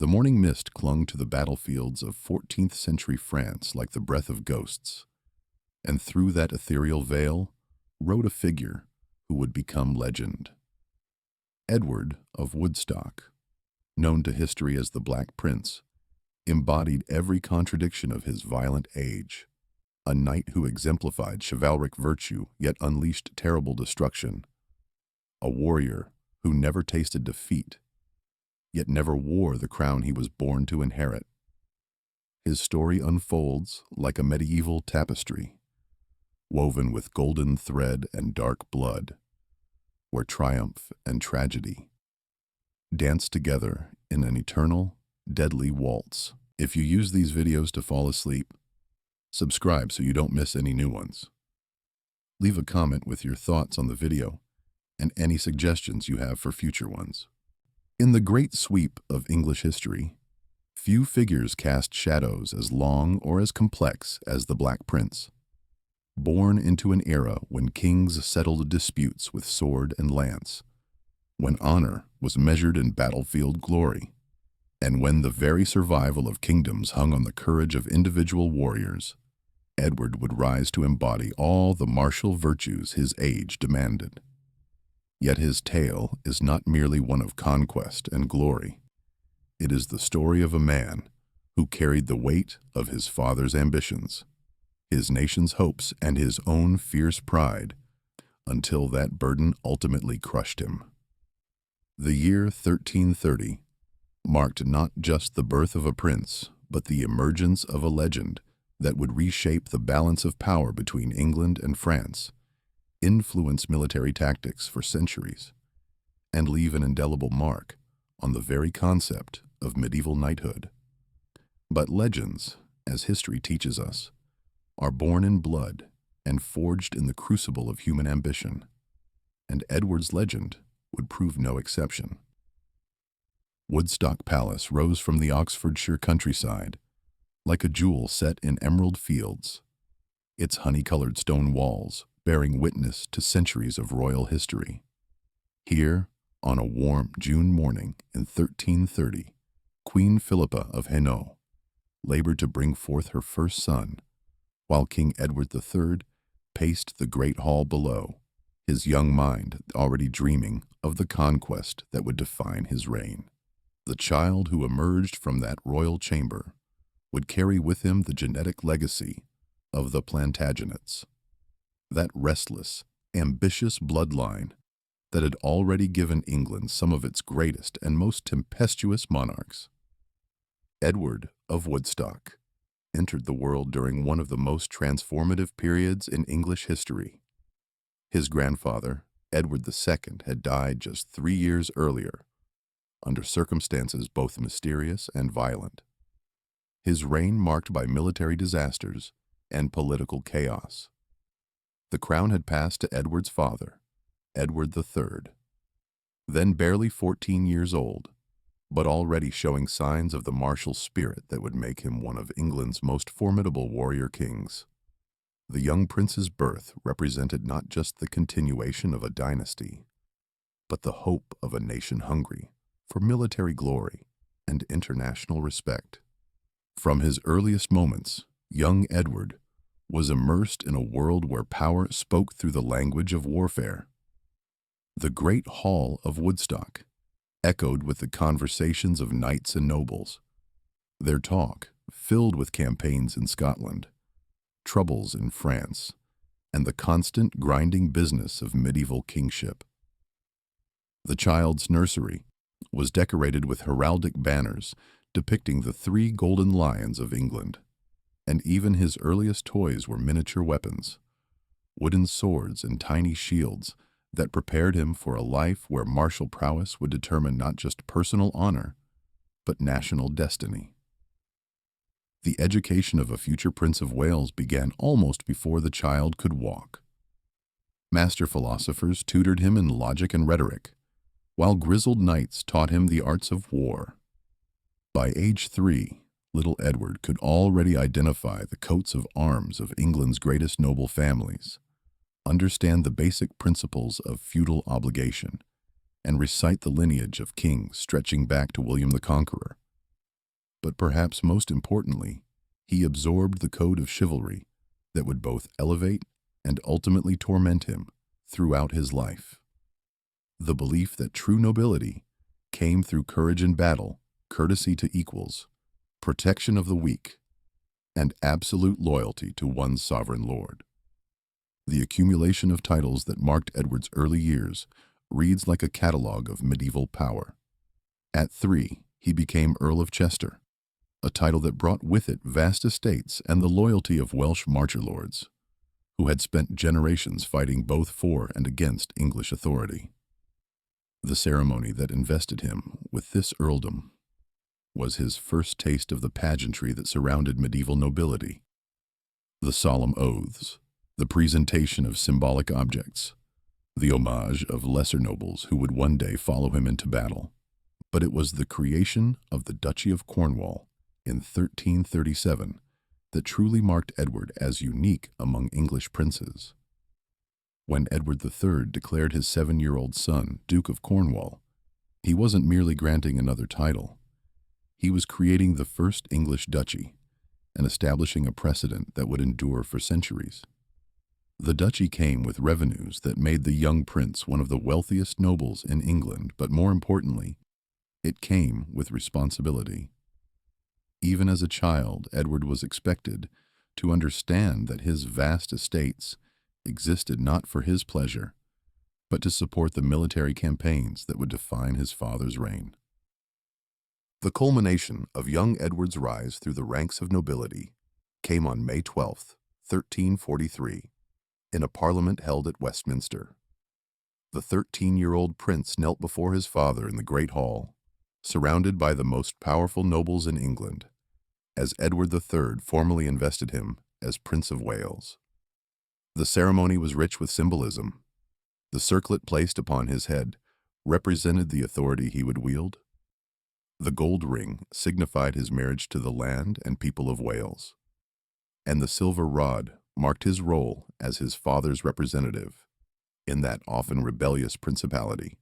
The morning mist clung to the battlefields of 14th century France like the breath of ghosts, and through that ethereal veil rode a figure who would become legend. Edward of Woodstock, known to history as the Black Prince, embodied every contradiction of his violent age, a knight who exemplified chivalric virtue yet unleashed terrible destruction, a warrior who never tasted defeat, yet never wore the crown he was born to inherit. His story unfolds like a medieval tapestry, woven with golden thread and dark blood, where triumph and tragedy dance together in an eternal, deadly waltz. If you use these videos to fall asleep, subscribe so you don't miss any new ones. Leave a comment with your thoughts on the video and any suggestions you have for future ones. In the great sweep of English history, few figures cast shadows as long or as complex as the Black Prince. Born into an era when kings settled disputes with sword and lance, when honor was measured in battlefield glory, and when the very survival of kingdoms hung on the courage of individual warriors, Edward would rise to embody all the martial virtues his age demanded. Yet his tale is not merely one of conquest and glory. It is the story of a man who carried the weight of his father's ambitions, his nation's hopes, and his own fierce pride, until that burden ultimately crushed him. The year 1330 marked not just the birth of a prince, but the emergence of a legend that would reshape the balance of power between England and France, influence military tactics for centuries, and leave an indelible mark on the very concept of medieval knighthood. But legends, as history teaches us, are born in blood and forged in the crucible of human ambition, and Edward's legend would prove no exception. Woodstock Palace rose from the Oxfordshire countryside, like a jewel set in emerald fields, its honey-colored stone walls bearing witness to centuries of royal history. Here, on a warm June morning in 1330, Queen Philippa of Hainaut labored to bring forth her first son, while King Edward III paced the great hall below, his young mind already dreaming of the conquest that would define his reign. The child who emerged from that royal chamber would carry with him the genetic legacy of the Plantagenets, that restless, ambitious bloodline that had already given England some of its greatest and most tempestuous monarchs. Edward of Woodstock entered the world during one of the most transformative periods in English history. His grandfather, Edward II, had died just 3 years earlier, under circumstances both mysterious and violent. His reign marked by military disasters and political chaos. The crown had passed to Edward's father, Edward III, then barely 14 years old, but already showing signs of the martial spirit that would make him one of England's most formidable warrior kings. The young prince's birth represented not just the continuation of a dynasty, but the hope of a nation hungry for military glory and international respect. From his earliest moments, young Edward was immersed in a world where power spoke through the language of warfare. The great hall of Woodstock echoed with the conversations of knights and nobles, their talk filled with campaigns in Scotland, troubles in France, and the constant grinding business of medieval kingship. The child's nursery was decorated with heraldic banners depicting the 3 golden lions of England, and even his earliest toys were miniature weapons, wooden swords and tiny shields that prepared him for a life where martial prowess would determine not just personal honor, but national destiny. The education of a future Prince of Wales began almost before the child could walk. Master philosophers tutored him in logic and rhetoric, while grizzled knights taught him the arts of war. By age 3, little Edward could already identify the coats of arms of England's greatest noble families, understand the basic principles of feudal obligation, and recite the lineage of kings stretching back to William the Conqueror. But perhaps most importantly, he absorbed the code of chivalry that would both elevate and ultimately torment him throughout his life. The belief that true nobility came through courage in battle, courtesy to equals, protection of the weak, and absolute loyalty to one's sovereign lord. The accumulation of titles that marked Edward's early years reads like a catalogue of medieval power. At 3, he became Earl of Chester, a title that brought with it vast estates and the loyalty of Welsh marcher lords, who had spent generations fighting both for and against English authority. The ceremony that invested him with this earldom was his first taste of the pageantry that surrounded medieval nobility. The solemn oaths, the presentation of symbolic objects, the homage of lesser nobles who would one day follow him into battle. But it was the creation of the Duchy of Cornwall in 1337 that truly marked Edward as unique among English princes. When Edward III declared his 7-year-old son Duke of Cornwall, he wasn't merely granting another title. He was creating the first English duchy and establishing a precedent that would endure for centuries. The duchy came with revenues that made the young prince one of the wealthiest nobles in England, but more importantly, it came with responsibility. Even as a child, Edward was expected to understand that his vast estates existed not for his pleasure, but to support the military campaigns that would define his father's reign. The culmination of young Edward's rise through the ranks of nobility came on May 12, 1343, in a parliament held at Westminster. The 13-year-old prince knelt before his father in the Great Hall, surrounded by the most powerful nobles in England, as Edward III formally invested him as Prince of Wales. The ceremony was rich with symbolism. The circlet placed upon his head represented the authority he would wield. The gold ring signified his marriage to the land and people of Wales, and the silver rod marked his role as his father's representative in that often rebellious principality.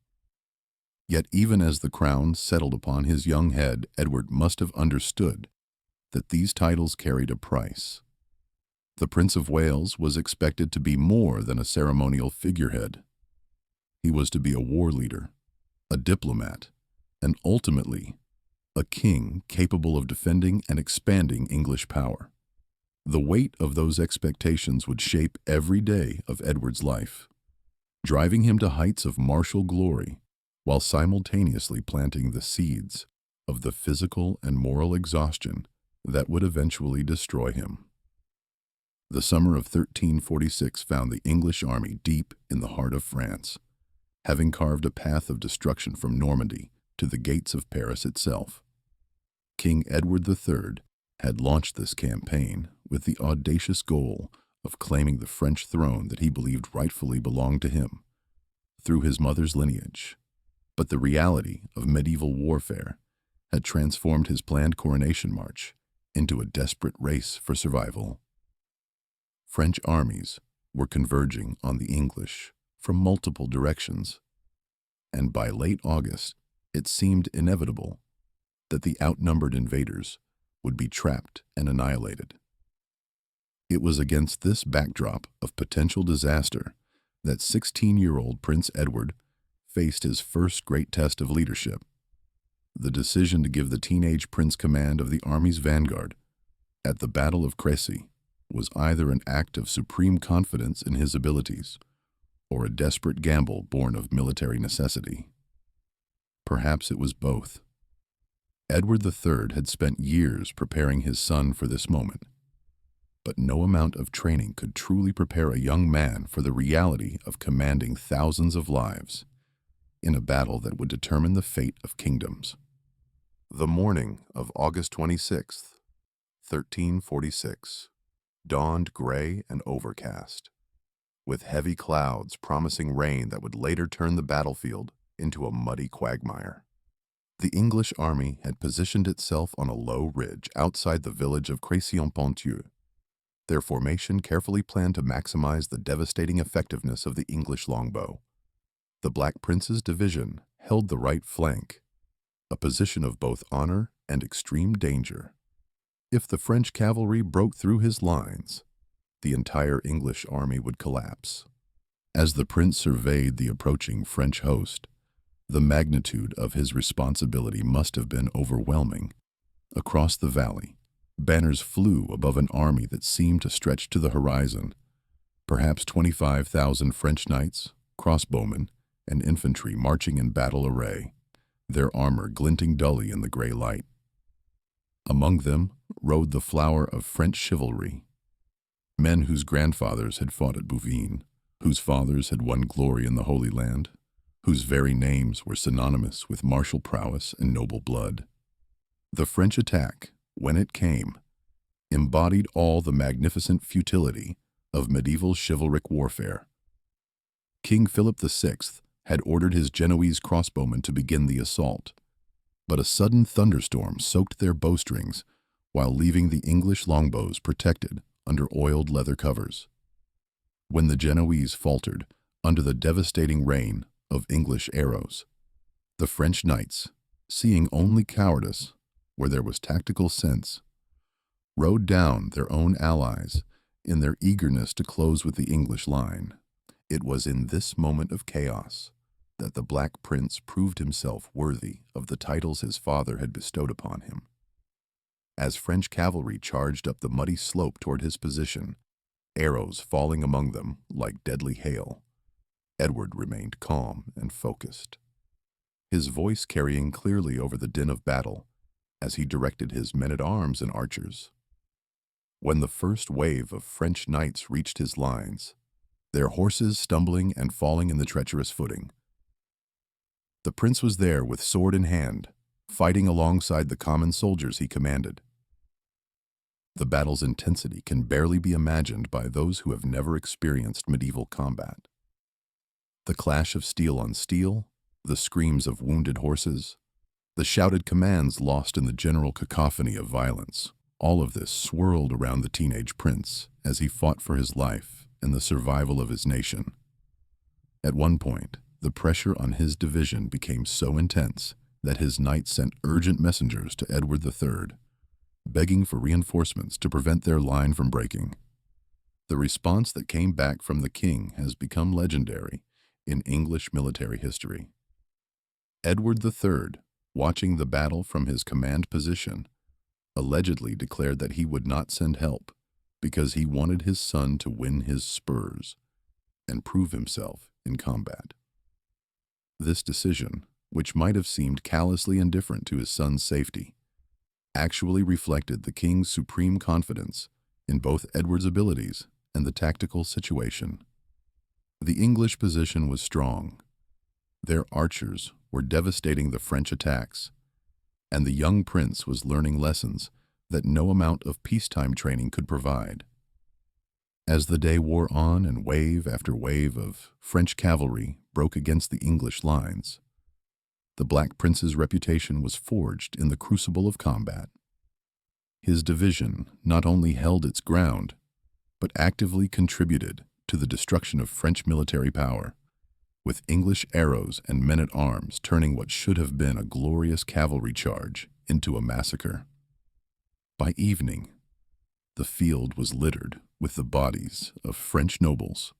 Yet even as the crown settled upon his young head, Edward must have understood that these titles carried a price. The Prince of Wales was expected to be more than a ceremonial figurehead. He was to be a war leader, a diplomat, and ultimately a king capable of defending and expanding English power. The weight of those expectations would shape every day of Edward's life, driving him to heights of martial glory while simultaneously planting the seeds of the physical and moral exhaustion that would eventually destroy him. The summer of 1346 found the English army deep in the heart of France, having carved a path of destruction from Normandy to the gates of Paris itself. King Edward III had launched this campaign with the audacious goal of claiming the French throne that he believed rightfully belonged to him through his mother's lineage. But the reality of medieval warfare had transformed his planned coronation march into a desperate race for survival. French armies were converging on the English from multiple directions, and by late August, it seemed inevitable that the outnumbered invaders would be trapped and annihilated. It was against this backdrop of potential disaster that 16-year-old Prince Edward faced his first great test of leadership. The decision to give the teenage prince command of the army's vanguard at the Battle of Crécy was either an act of supreme confidence in his abilities or a desperate gamble born of military necessity. Perhaps it was both. Edward III had spent years preparing his son for this moment, but no amount of training could truly prepare a young man for the reality of commanding thousands of lives in a battle that would determine the fate of kingdoms. The morning of August 26th, 1346, dawned gray and overcast, with heavy clouds promising rain that would later turn the battlefield into a muddy quagmire. The English army had positioned itself on a low ridge outside the village of Crécy and Poitiers. Their formation carefully planned to maximize the devastating effectiveness of the English longbow. The Black Prince's division held the right flank, a position of both honor and extreme danger. If the French cavalry broke through his lines, the entire English army would collapse. As the prince surveyed the approaching French host, the magnitude of his responsibility must have been overwhelming. Across the valley, banners flew above an army that seemed to stretch to the horizon. Perhaps 25,000 French knights, crossbowmen, and infantry marching in battle array, their armor glinting dully in the gray light. Among them rode the flower of French chivalry, men whose grandfathers had fought at Bouvines, whose fathers had won glory in the Holy Land, whose very names were synonymous with martial prowess and noble blood. The French attack, when it came, embodied all the magnificent futility of medieval chivalric warfare. King Philip VI had ordered his Genoese crossbowmen to begin the assault, but a sudden thunderstorm soaked their bowstrings while leaving the English longbows protected under oiled leather covers. When the Genoese faltered under the devastating rain of English arrows, the French knights, seeing only cowardice where there was tactical sense, rode down their own allies in their eagerness to close with the English line. It was in this moment of chaos that the Black Prince proved himself worthy of the titles his father had bestowed upon him. As French cavalry charged up the muddy slope toward his position, arrows falling among them like deadly hail, Edward remained calm and focused, his voice carrying clearly over the din of battle as he directed his men-at-arms and archers. When the first wave of French knights reached his lines, their horses stumbling and falling in the treacherous footing, the prince was there with sword in hand, fighting alongside the common soldiers he commanded. The battle's intensity can barely be imagined by those who have never experienced medieval combat. The clash of steel on steel, the screams of wounded horses, the shouted commands lost in the general cacophony of violence, all of this swirled around the teenage prince as he fought for his life and the survival of his nation. At one point, the pressure on his division became so intense that his knights sent urgent messengers to Edward III, begging for reinforcements to prevent their line from breaking. The response that came back from the king has become legendary in English military history. Edward III, watching the battle from his command position, allegedly declared that he would not send help because he wanted his son to win his spurs and prove himself in combat. This decision, which might have seemed callously indifferent to his son's safety, actually reflected the king's supreme confidence in both Edward's abilities and the tactical situation. The English position was strong. Their archers were devastating the French attacks, and the young prince was learning lessons that no amount of peacetime training could provide. As the day wore on and wave after wave of French cavalry broke against the English lines, the Black Prince's reputation was forged in the crucible of combat. His division not only held its ground, but actively contributed to the destruction of French military power, with English arrows and men-at-arms turning what should have been a glorious cavalry charge into a massacre. By evening, the field was littered with the bodies of French nobles,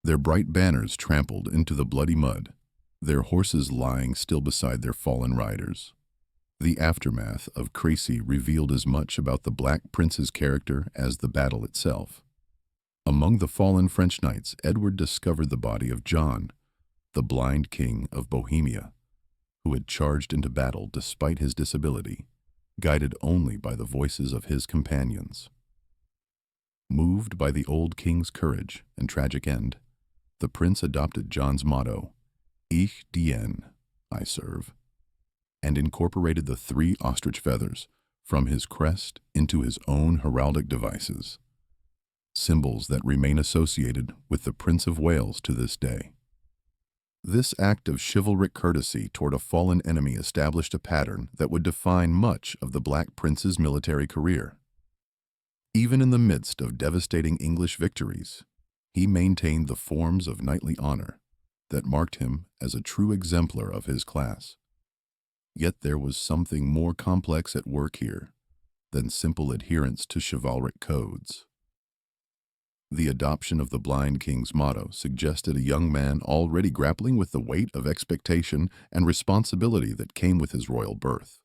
their bright banners trampled into the bloody mud, their horses lying still beside their fallen riders. The aftermath of Crécy revealed as much about the Black Prince's character as the battle itself. Among the fallen French knights, Edward discovered the body of John, the blind king of Bohemia, who had charged into battle despite his disability, guided only by the voices of his companions. Moved by the old king's courage and tragic end, the prince adopted John's motto, Ich diene, I serve, and incorporated the 3 ostrich feathers from his crest into his own heraldic devices, symbols that remain associated with the Prince of Wales to this day. This act of chivalric courtesy toward a fallen enemy established a pattern that would define much of the Black Prince's military career. Even in the midst of devastating English victories, he maintained the forms of knightly honor that marked him as a true exemplar of his class. Yet there was something more complex at work here than simple adherence to chivalric codes. The adoption of the blind king's motto suggested a young man already grappling with the weight of expectation and responsibility that came with his royal birth.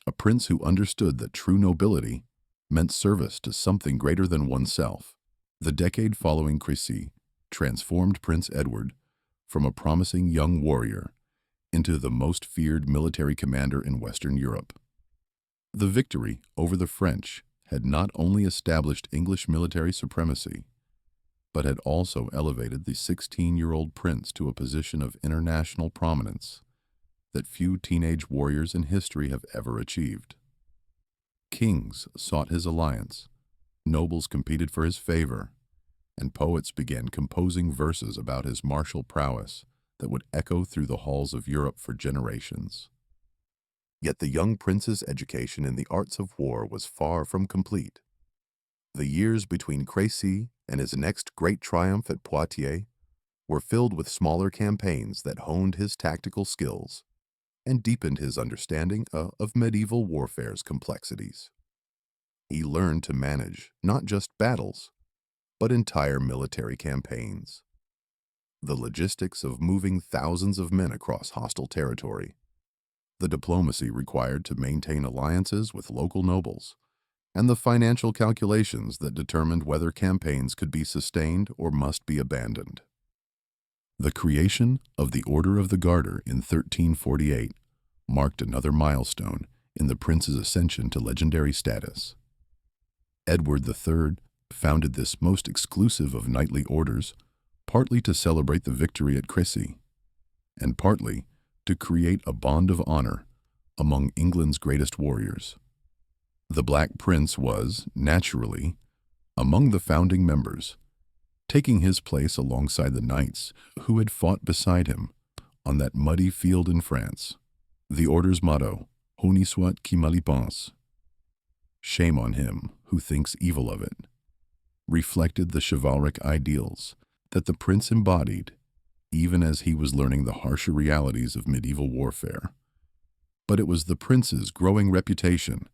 A prince who understood that true nobility meant service to something greater than oneself. The decade following Crécy transformed Prince Edward from a promising young warrior into the most feared military commander in Western Europe. The victory over the French had not only established English military supremacy, but had also elevated the 16-year-old prince to a position of international prominence that few teenage warriors in history have ever achieved. Kings sought his alliance, nobles competed for his favor, and poets began composing verses about his martial prowess that would echo through the halls of Europe for generations. Yet the young prince's education in the arts of war was far from complete. The years between Crécy and his next great triumph at Poitiers were filled with smaller campaigns that honed his tactical skills and deepened his understanding of medieval warfare's complexities. He learned to manage not just battles, but entire military campaigns. The logistics of moving thousands of men across hostile territory, the diplomacy required to maintain alliances with local nobles, and the financial calculations that determined whether campaigns could be sustained or must be abandoned. The creation of the Order of the Garter in 1348 marked another milestone in the prince's ascension to legendary status. Edward III founded this most exclusive of knightly orders, partly to celebrate the victory at Crécy, and partly to create a bond of honor among England's greatest warriors. The Black Prince was, naturally, among the founding members, taking his place alongside the knights who had fought beside him on that muddy field in France. The order's motto, Honi soit qui mal y pense, shame on him who thinks evil of it, reflected the chivalric ideals that the prince embodied even as he was learning the harsher realities of medieval warfare. But it was the prince's growing reputation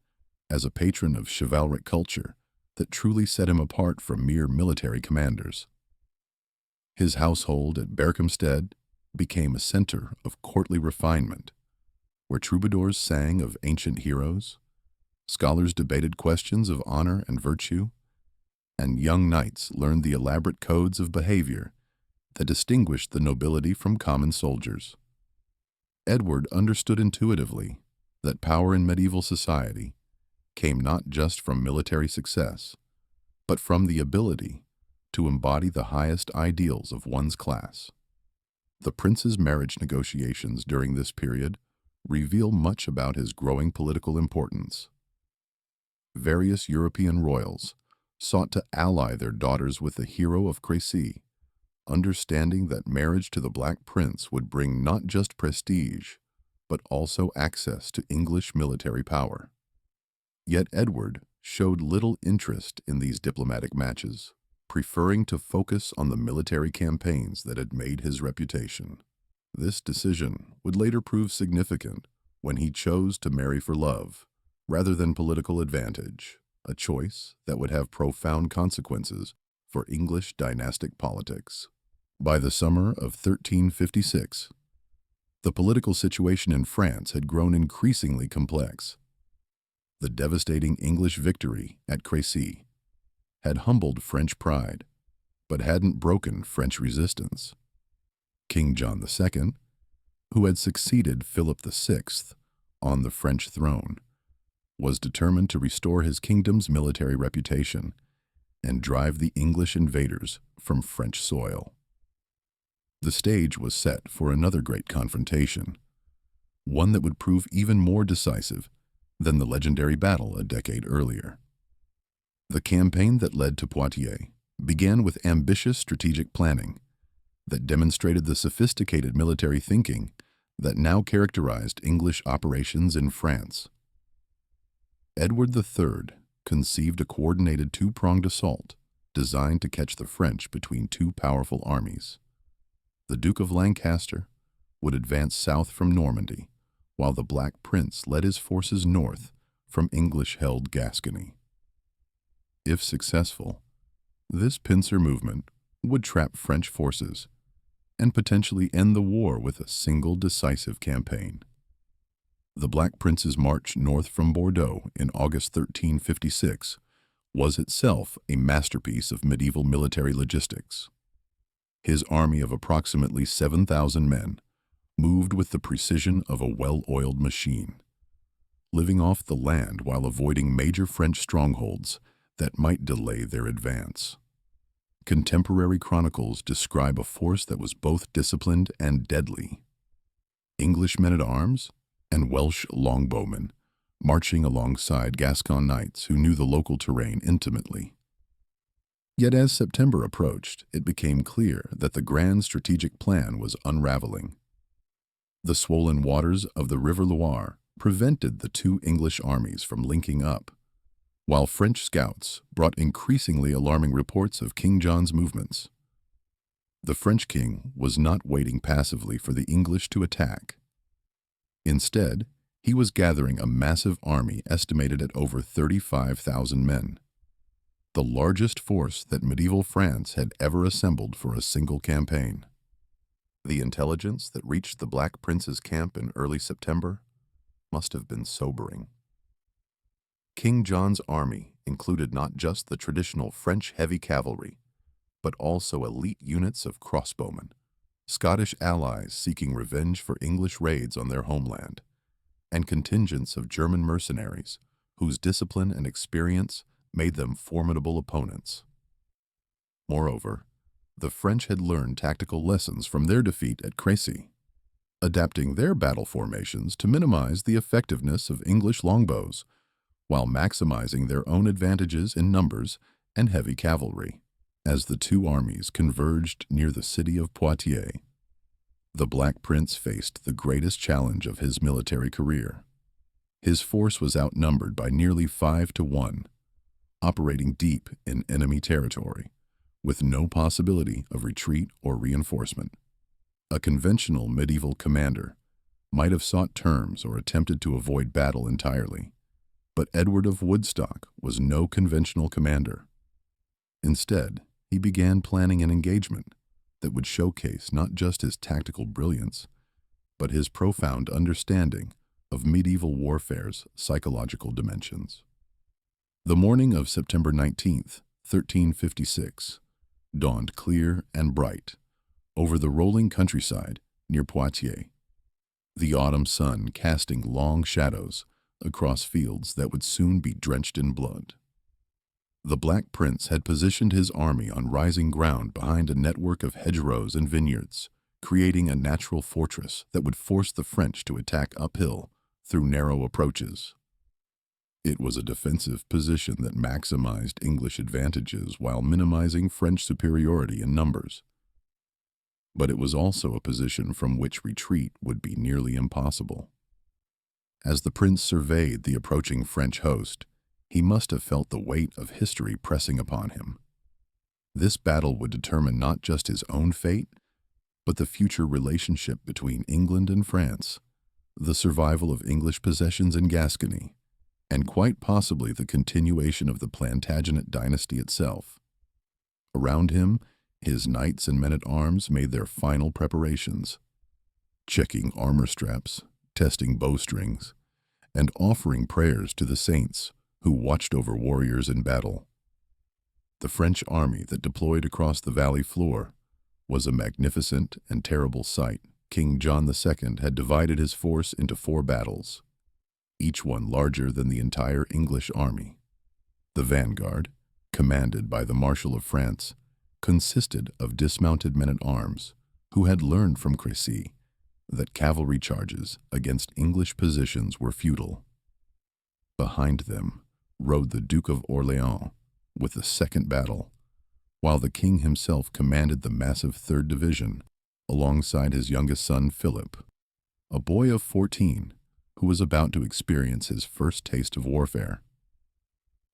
as a patron of chivalric culture that truly set him apart from mere military commanders. His household at Berkhamsted became a center of courtly refinement, where troubadours sang of ancient heroes, scholars debated questions of honor and virtue, and young knights learned the elaborate codes of behavior that distinguished the nobility from common soldiers. Edward understood intuitively that power in medieval society came not just from military success, but from the ability to embody the highest ideals of one's class. The prince's marriage negotiations during this period reveal much about his growing political importance. Various European royals sought to ally their daughters with the hero of Crécy, understanding that marriage to the Black Prince would bring not just prestige, but also access to English military power. Yet Edward showed little interest in these diplomatic matches, preferring to focus on the military campaigns that had made his reputation. This decision would later prove significant when he chose to marry for love rather than political advantage, a choice that would have profound consequences for English dynastic politics. By the summer of 1356, the political situation in France had grown increasingly complex. The devastating English victory at Crécy had humbled French pride, but hadn't broken French resistance. King John II, who had succeeded Philip VI on the French throne, was determined to restore his kingdom's military reputation and drive the English invaders from French soil. The stage was set for another great confrontation, one that would prove even more decisive than the legendary battle a decade earlier. The campaign that led to Poitiers began with ambitious strategic planning that demonstrated the sophisticated military thinking that now characterized English operations in France. Edward III conceived a coordinated two-pronged assault designed to catch the French between two powerful armies. The Duke of Lancaster would advance south from Normandy, while the Black Prince led his forces north from English-held Gascony. If successful, this pincer movement would trap French forces and potentially end the war with a single decisive campaign. The Black Prince's march north from Bordeaux in August 1356 was itself a masterpiece of medieval military logistics. His army of approximately 7,000 men moved with the precision of a well-oiled machine, living off the land while avoiding major French strongholds that might delay their advance. Contemporary chronicles describe a force that was both disciplined and deadly. English men-at-arms and Welsh longbowmen marching alongside Gascon knights who knew the local terrain intimately. Yet as September approached, it became clear that the grand strategic plan was unraveling. The swollen waters of the River Loire prevented the two English armies from linking up, while French scouts brought increasingly alarming reports of King John's movements. The French king was not waiting passively for the English to attack. Instead, he was gathering a massive army estimated at over 35,000 men, the largest force that medieval France had ever assembled for a single campaign. The intelligence that reached the Black Prince's camp in early September must have been sobering. King John's army included not just the traditional French heavy cavalry, but also elite units of crossbowmen, Scottish allies seeking revenge for English raids on their homeland, and contingents of German mercenaries whose discipline and experience made them formidable opponents. Moreover, the French had learned tactical lessons from their defeat at Crécy, adapting their battle formations to minimize the effectiveness of English longbows while maximizing their own advantages in numbers and heavy cavalry. As the two armies converged near the city of Poitiers, the Black Prince faced the greatest challenge of his military career. His force was outnumbered by nearly 5-1, operating deep in enemy territory, with no possibility of retreat or reinforcement. A conventional medieval commander might have sought terms or attempted to avoid battle entirely, but Edward of Woodstock was no conventional commander. Instead, he began planning an engagement that would showcase not just his tactical brilliance, but his profound understanding of medieval warfare's psychological dimensions. The morning of September 19th, 1356, dawned clear and bright over the rolling countryside near Poitiers, the autumn sun casting long shadows across fields that would soon be drenched in blood. The Black Prince had positioned his army on rising ground behind a network of hedgerows and vineyards, creating a natural fortress that would force the French to attack uphill through narrow approaches. It was a defensive position that maximized English advantages while minimizing French superiority in numbers. But it was also a position from which retreat would be nearly impossible. As the prince surveyed the approaching French host, he must have felt the weight of history pressing upon him. This battle would determine not just his own fate, but the future relationship between England and France, the survival of English possessions in Gascony, and quite possibly the continuation of the Plantagenet dynasty itself. Around him, his knights and men-at-arms made their final preparations, checking armor straps, testing bowstrings, and offering prayers to the saints who watched over warriors in battle. The French army that deployed across the valley floor was a magnificent and terrible sight. King John II had divided his force into 4 battles, each one larger than the entire English army. The vanguard, commanded by the Marshal of France, consisted of dismounted men-at-arms who had learned from Crécy that cavalry charges against English positions were futile. Behind them rode the Duke of Orléans with the second battle, while the king himself commanded the massive 3rd Division alongside his youngest son Philip, a boy of 14 who was about to experience his first taste of warfare.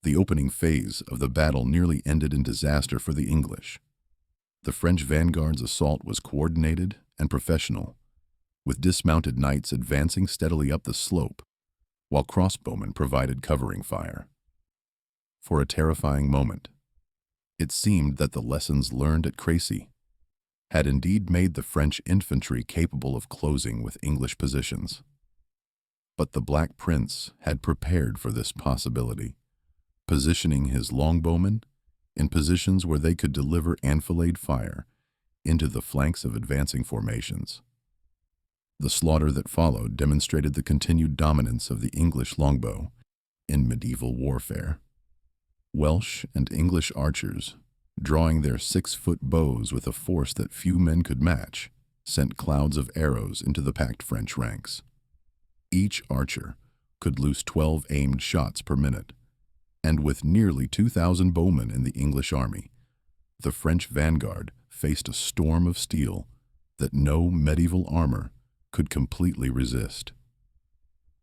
The opening phase of the battle nearly ended in disaster for the English. The French vanguard's assault was coordinated and professional, with dismounted knights advancing steadily up the slope, while crossbowmen provided covering fire. For a terrifying moment, it seemed that the lessons learned at Crécy had indeed made the French infantry capable of closing with English positions. But the Black Prince had prepared for this possibility, positioning his longbowmen in positions where they could deliver enfilade fire into the flanks of advancing formations. The slaughter that followed demonstrated the continued dominance of the English longbow in medieval warfare. Welsh and English archers, drawing their 6-foot bows with a force that few men could match, sent clouds of arrows into the packed French ranks. Each archer could loose 12 aimed shots per minute, and with nearly 2,000 bowmen in the English army, the French vanguard faced a storm of steel that no medieval armor could completely resist.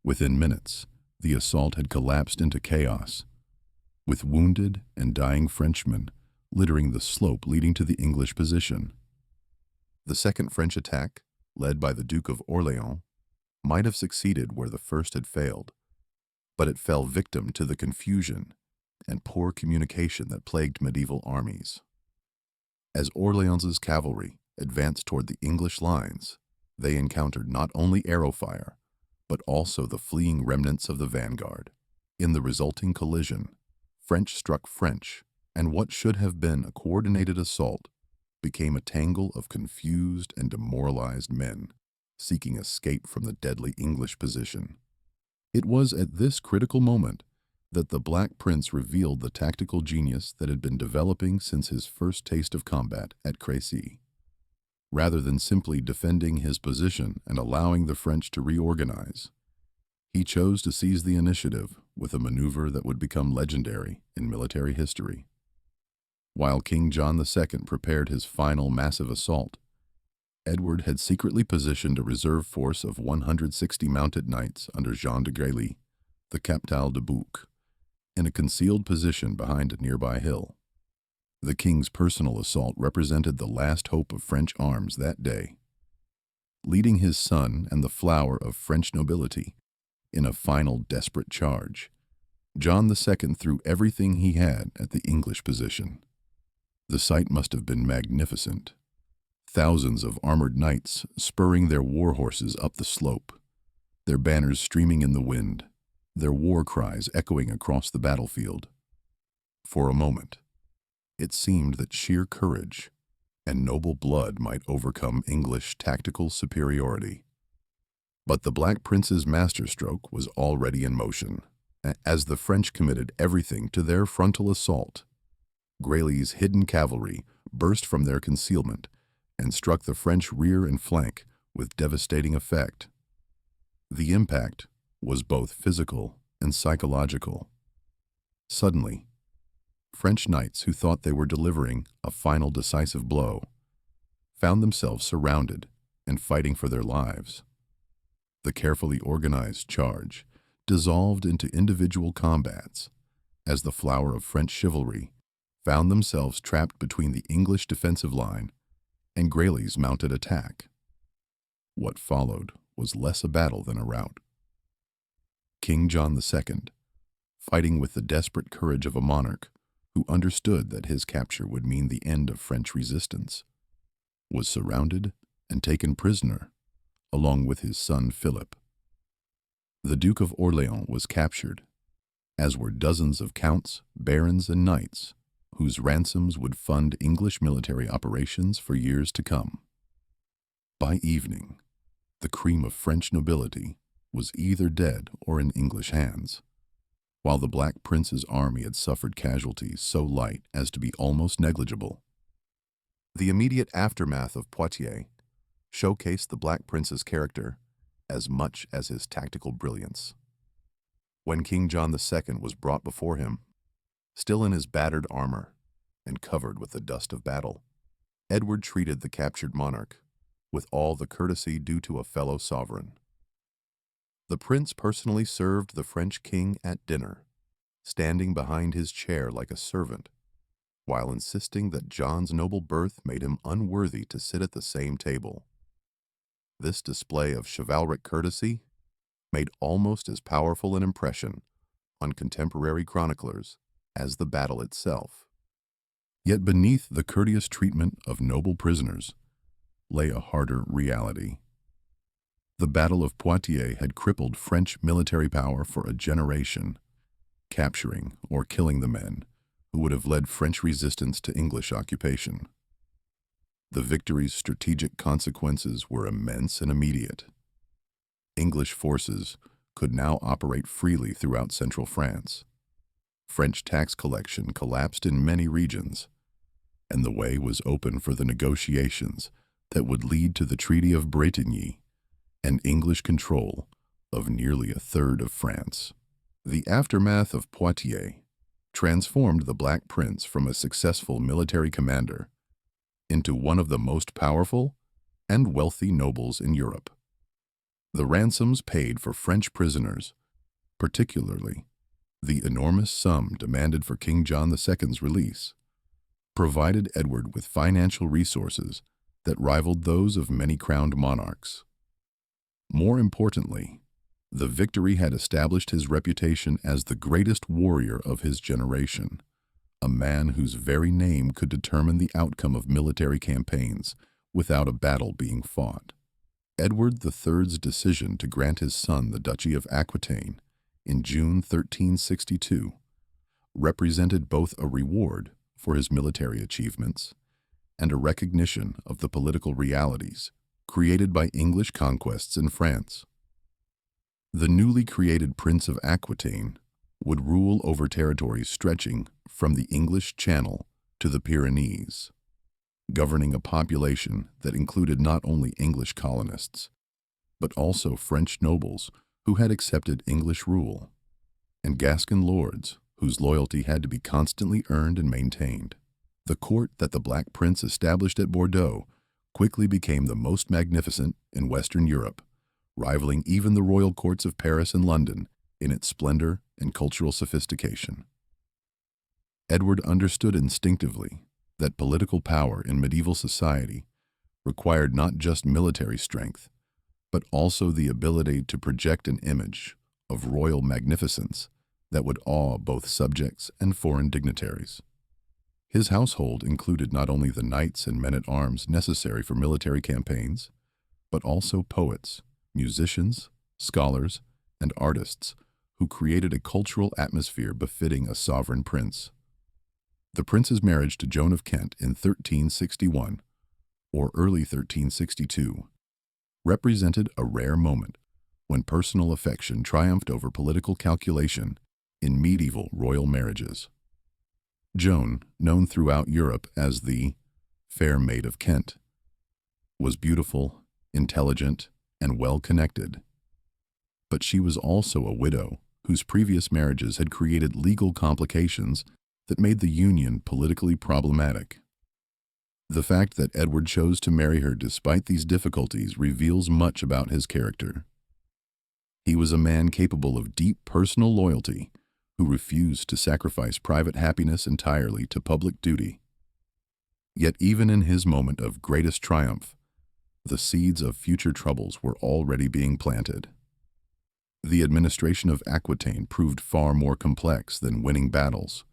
Within minutes, the assault had collapsed into chaos, with wounded and dying Frenchmen littering the slope leading to the English position. The second French attack, led by the Duke of Orléans, might have succeeded where the first had failed, but it fell victim to the confusion and poor communication that plagued medieval armies. As Orléans's cavalry advanced toward the English lines, they encountered not only arrow fire, but also the fleeing remnants of the vanguard. In the resulting collision, French struck French, and what should have been a coordinated assault became a tangle of confused and demoralized men seeking escape from the deadly English position. It was at this critical moment that the Black Prince revealed the tactical genius that had been developing since his first taste of combat at Crécy. Rather than simply defending his position and allowing the French to reorganize, he chose to seize the initiative with a maneuver that would become legendary in military history. While King John II prepared his final massive assault, Edward had secretly positioned a reserve force of 160 mounted knights under Jean de Grailly, the Captal de Bouc, in a concealed position behind a nearby hill. The king's personal assault represented the last hope of French arms that day. Leading his son and the flower of French nobility in a final desperate charge, John II threw everything he had at the English position. The sight must have been magnificent. Thousands of armored knights spurring their war horses up the slope, their banners streaming in the wind, their war cries echoing across the battlefield. For a moment, it seemed that sheer courage and noble blood might overcome English tactical superiority. But the Black Prince's masterstroke was already in motion. As the French committed everything to their frontal assault, Grailly's hidden cavalry burst from their concealment and struck the French rear and flank with devastating effect. The impact was both physical and psychological. Suddenly, French knights who thought they were delivering a final decisive blow found themselves surrounded and fighting for their lives. The carefully organized charge dissolved into individual combats as the flower of French chivalry found themselves trapped between the English defensive line and Grailly's mounted attack. What followed was less a battle than a rout. King John II, fighting with the desperate courage of a monarch who understood that his capture would mean the end of French resistance, was surrounded and taken prisoner, along with his son Philip. The Duke of Orléans was captured, as were dozens of counts, barons, and knights whose ransoms would fund English military operations for years to come. By evening, the cream of French nobility was either dead or in English hands, while the Black Prince's army had suffered casualties so light as to be almost negligible. The immediate aftermath of Poitiers showcased the Black Prince's character as much as his tactical brilliance. When King John II was brought before him, still in his battered armor and covered with the dust of battle, Edward treated the captured monarch with all the courtesy due to a fellow sovereign. The prince personally served the French king at dinner, standing behind his chair like a servant, while insisting that John's noble birth made him unworthy to sit at the same table. This display of chivalric courtesy made almost as powerful an impression on contemporary chroniclers as the battle itself. Yet beneath the courteous treatment of noble prisoners lay a harder reality. The Battle of Poitiers had crippled French military power for a generation, capturing or killing the men who would have led French resistance to English occupation. The victory's strategic consequences were immense and immediate. English forces could now operate freely throughout central France. French tax collection collapsed in many regions, and the way was open for the negotiations that would lead to the Treaty of Bretigny and English control of nearly a third of France. The aftermath of Poitiers transformed the Black Prince from a successful military commander into one of the most powerful and wealthy nobles in Europe. The ransoms paid for French prisoners, particularly the enormous sum demanded for King John II's release, provided Edward with financial resources that rivaled those of many crowned monarchs. More importantly, the victory had established his reputation as the greatest warrior of his generation, a man whose very name could determine the outcome of military campaigns without a battle being fought. Edward III's decision to grant his son the Duchy of Aquitaine in June 1362 represented both a reward for his military achievements and a recognition of the political realities created by English conquests in France. The newly created Prince of Aquitaine would rule over territories stretching from the English Channel to the Pyrenees, governing a population that included not only English colonists, but also French nobles who had accepted English rule, and Gascon lords whose loyalty had to be constantly earned and maintained. The court that the Black Prince established at Bordeaux quickly became the most magnificent in Western Europe, rivaling even the royal courts of Paris and London in its splendor and cultural sophistication. Edward understood instinctively that political power in medieval society required not just military strength, but also the ability to project an image of royal magnificence that would awe both subjects and foreign dignitaries. His household included not only the knights and men-at-arms necessary for military campaigns, but also poets, musicians, scholars, and artists who created a cultural atmosphere befitting a sovereign prince. The prince's marriage to Joan of Kent in 1361, or early 1362, represented a rare moment when personal affection triumphed over political calculation in medieval royal marriages. Joan, known throughout Europe as the Fair Maid of Kent, was beautiful, intelligent, and well-connected. But she was also a widow whose previous marriages had created legal complications that made the union politically problematic. The fact that Edward chose to marry her despite these difficulties reveals much about his character. He was a man capable of deep personal loyalty who refused to sacrifice private happiness entirely to public duty. Yet even in his moment of greatest triumph, the seeds of future troubles were already being planted. The administration of Aquitaine proved far more complex than winning battles,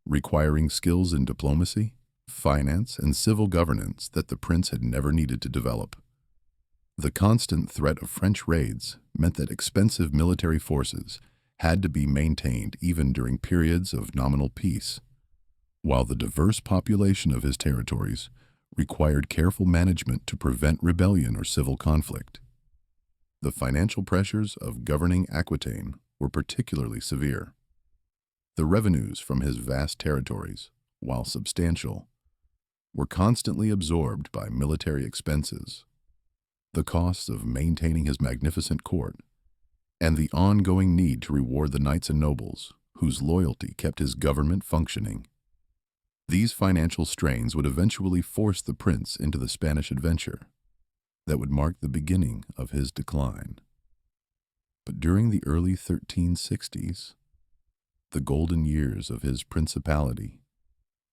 requiring skills in diplomacy, finance, and civil governance that the prince had never needed to develop. The constant threat of French raids meant that expensive military forces had to be maintained even during periods of nominal peace, while the diverse population of his territories required careful management to prevent rebellion or civil conflict. The financial pressures of governing Aquitaine were particularly severe. The revenues from his vast territories, while substantial, were constantly absorbed by military expenses, the costs of maintaining his magnificent court, and the ongoing need to reward the knights and nobles whose loyalty kept his government functioning. These financial strains would eventually force the prince into the Spanish adventure that would mark the beginning of his decline. But during the early 1360s, the golden years of his principality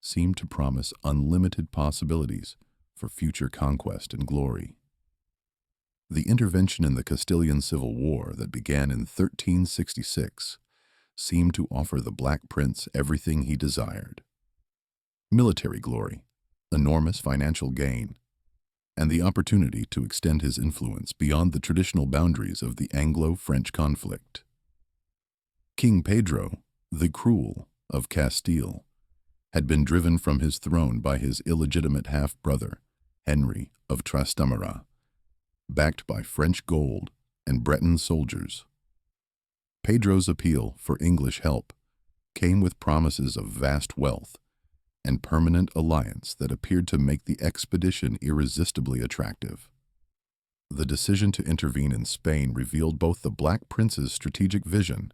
seemed to promise unlimited possibilities for future conquest and glory. The intervention in the Castilian Civil War that began in 1366 seemed to offer the Black Prince everything he desired: military glory, enormous financial gain, and the opportunity to extend his influence beyond the traditional boundaries of the Anglo-French conflict. King Pedro, the Cruel, of Castile, had been driven from his throne by his illegitimate half-brother, Henry of Trastamara, backed by French gold and Breton soldiers. Pedro's appeal for English help came with promises of vast wealth and permanent alliance that appeared to make the expedition irresistibly attractive. The decision to intervene in Spain revealed both the Black Prince's strategic vision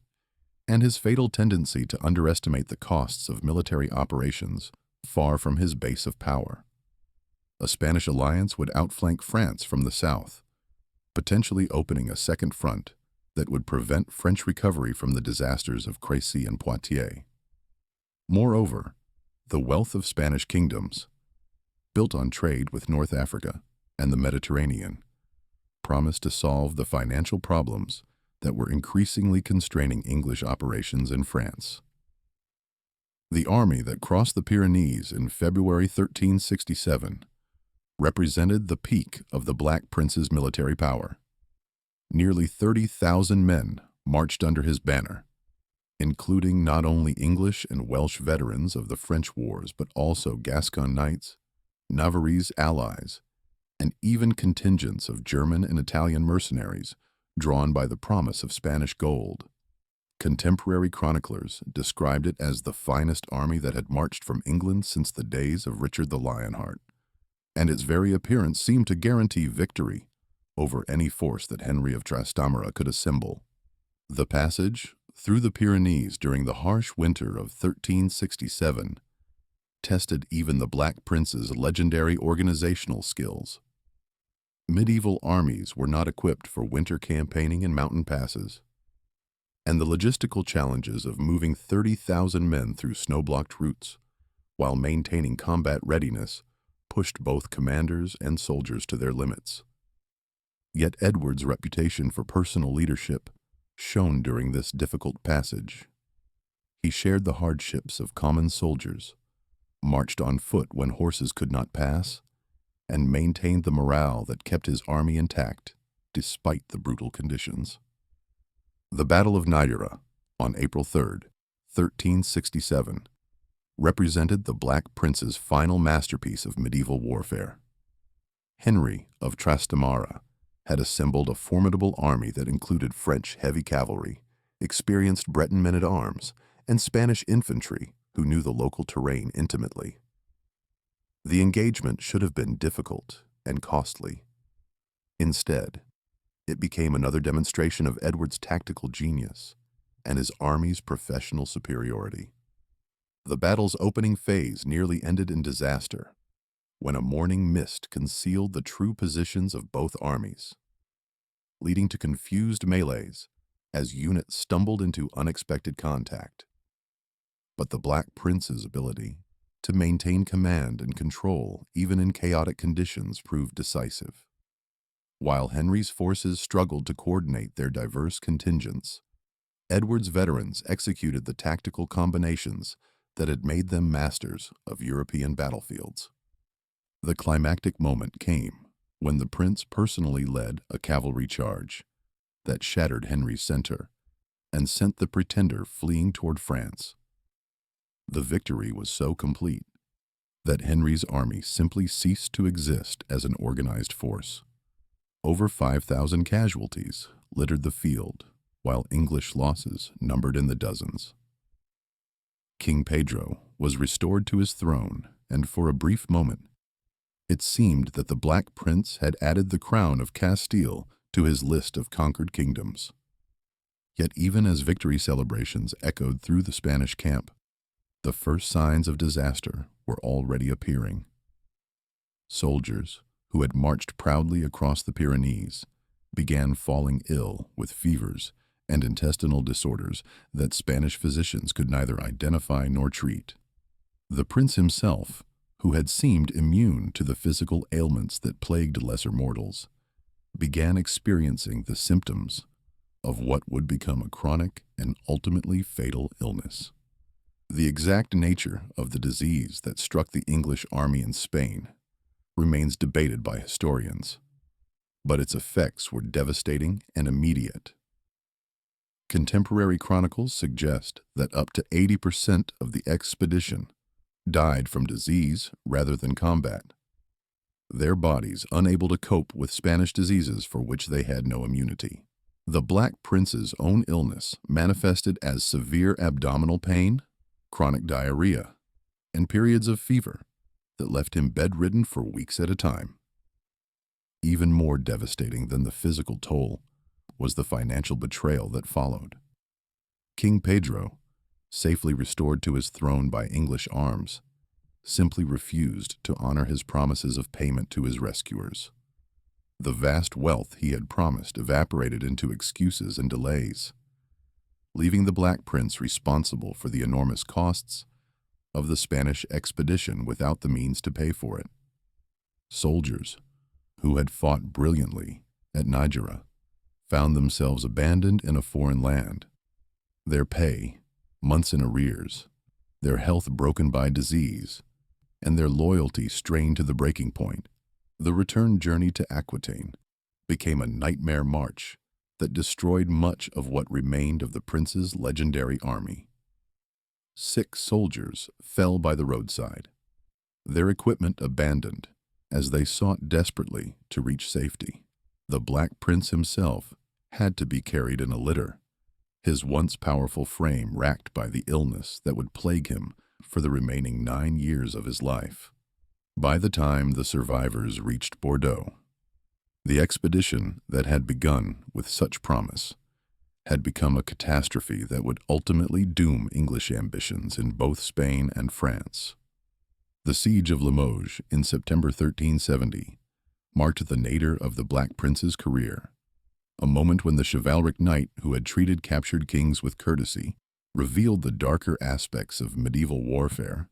and his fatal tendency to underestimate the costs of military operations far from his base of power. A Spanish alliance would outflank France from the south, potentially opening a second front that would prevent French recovery from the disasters of Crécy and Poitiers. Moreover, the wealth of Spanish kingdoms, built on trade with North Africa and the Mediterranean, promised to solve the financial problems that were increasingly constraining English operations in France. The army that crossed the Pyrenees in February 1367 represented the peak of the Black Prince's military power. Nearly 30,000 men marched under his banner, including not only English and Welsh veterans of the French wars, but also Gascon knights, Navarrese allies, and even contingents of German and Italian mercenaries drawn by the promise of Spanish gold. Contemporary chroniclers described it as the finest army that had marched from England since the days of Richard the Lionheart, and its very appearance seemed to guarantee victory over any force that Henry of Trastamara could assemble. The passage through the Pyrenees during the harsh winter of 1367 tested even the Black Prince's legendary organizational skills. Medieval armies were not equipped for winter campaigning in mountain passes, and the logistical challenges of moving 30,000 men through snow-blocked routes while maintaining combat readiness pushed both commanders and soldiers to their limits. Yet Edward's reputation for personal leadership shone during this difficult passage. He shared the hardships of common soldiers, marched on foot when horses could not pass, and maintained the morale that kept his army intact despite the brutal conditions. The Battle of Nidera, on April 3, 1367, represented the Black Prince's final masterpiece of medieval warfare. Henry of Trastamara had assembled a formidable army that included French heavy cavalry, experienced Breton men-at-arms, and Spanish infantry who knew the local terrain intimately. The engagement should have been difficult and costly. Instead, it became another demonstration of Edward's tactical genius and his army's professional superiority. The battle's opening phase nearly ended in disaster when a morning mist concealed the true positions of both armies, leading to confused melees as units stumbled into unexpected contact. But the Black Prince's ability to maintain command and control even in chaotic conditions proved decisive. While Henry's forces struggled to coordinate their diverse contingents, Edward's veterans executed the tactical combinations that had made them masters of European battlefields. The climactic moment came when the prince personally led a cavalry charge that shattered Henry's center and sent the pretender fleeing toward France. The victory was so complete that Henry's army simply ceased to exist as an organized force. Over 5,000 casualties littered the field, while English losses numbered in the dozens. King Pedro was restored to his throne, and for a brief moment, it seemed that the Black Prince had added the crown of Castile to his list of conquered kingdoms. Yet even as victory celebrations echoed through the Spanish camp, the first signs of disaster were already appearing. Soldiers who had marched proudly across the Pyrenees began falling ill with fevers and intestinal disorders that Spanish physicians could neither identify nor treat. The prince himself, who had seemed immune to the physical ailments that plagued lesser mortals, began experiencing the symptoms of what would become a chronic and ultimately fatal illness. The exact nature of the disease that struck the English army in Spain remains debated by historians, but its effects were devastating and immediate. Contemporary chronicles suggest that up to 80% of the expedition died from disease rather than combat, their bodies unable to cope with Spanish diseases for which they had no immunity. The Black Prince's own illness manifested as severe abdominal pain, chronic diarrhea, and periods of fever that left him bedridden for weeks at a time. Even more devastating than the physical toll was the financial betrayal that followed. King Pedro, safely restored to his throne by English arms, simply refused to honor his promises of payment to his rescuers. The vast wealth he had promised evaporated into excuses and delays, leaving the Black Prince responsible for the enormous costs of the Spanish expedition without the means to pay for it. Soldiers, who had fought brilliantly at Niagara, found themselves abandoned in a foreign land, their pay months in arrears, their health broken by disease, and their loyalty strained to the breaking point. The return journey to Aquitaine became a nightmare march that destroyed much of what remained of the prince's legendary army. 6 soldiers fell by the roadside, their equipment abandoned as they sought desperately to reach safety. The Black Prince himself had to be carried in a litter, his once powerful frame racked by the illness that would plague him for the remaining 9 years of his life. By the time the survivors reached Bordeaux, the expedition that had begun with such promise had become a catastrophe that would ultimately doom English ambitions in both Spain and France. The siege of Limoges in September 1370 marked the nadir of the Black Prince's career, a moment when the chivalric knight who had treated captured kings with courtesy revealed the darker aspects of medieval warfare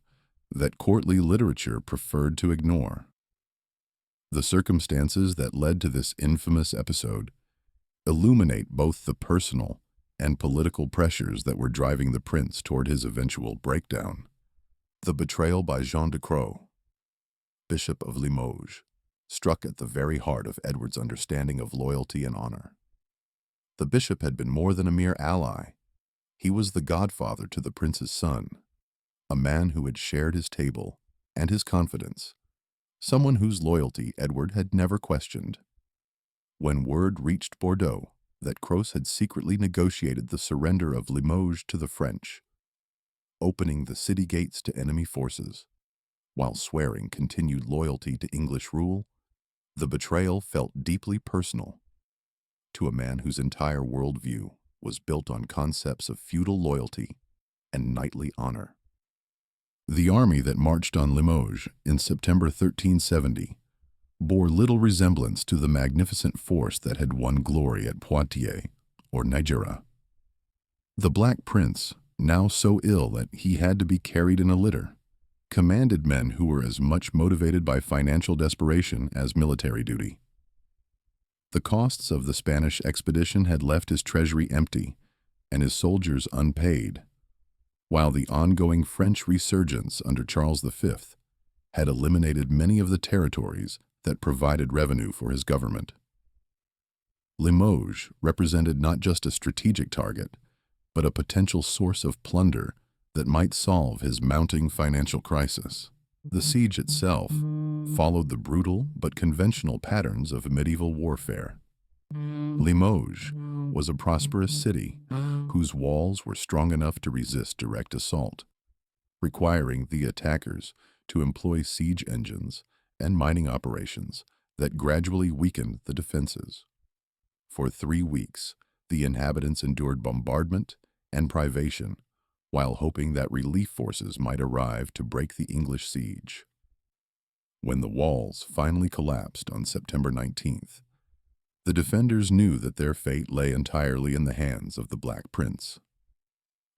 that courtly literature preferred to ignore. The circumstances that led to this infamous episode illuminate both the personal and political pressures that were driving the prince toward his eventual breakdown. The betrayal by Jean de Croix, Bishop of Limoges, struck at the very heart of Edward's understanding of loyalty and honor. The bishop had been more than a mere ally. He was the godfather to the prince's son, a man who had shared his table and his confidence, someone whose loyalty Edward had never questioned. When word reached Bordeaux that Croix had secretly negotiated the surrender of Limoges to the French, opening the city gates to enemy forces, while swearing continued loyalty to English rule, the betrayal felt deeply personal to a man whose entire worldview was built on concepts of feudal loyalty and knightly honor. The army that marched on Limoges in September 1370 bore little resemblance to the magnificent force that had won glory at Poitiers or Niagara. The Black Prince, now so ill that he had to be carried in a litter, commanded men who were as much motivated by financial desperation as military duty. The costs of the Spanish expedition had left his treasury empty and his soldiers unpaid, while the ongoing French resurgence under Charles V had eliminated many of the territories that provided revenue for his government. Limoges represented not just a strategic target, but a potential source of plunder that might solve his mounting financial crisis. The siege itself followed the brutal but conventional patterns of medieval warfare. Limoges was a prosperous city whose walls were strong enough to resist direct assault, requiring the attackers to employ siege engines and mining operations that gradually weakened the defenses. For 3 weeks, the inhabitants endured bombardment and privation while hoping that relief forces might arrive to break the English siege. When the walls finally collapsed on September 19th, the defenders knew that their fate lay entirely in the hands of the Black Prince.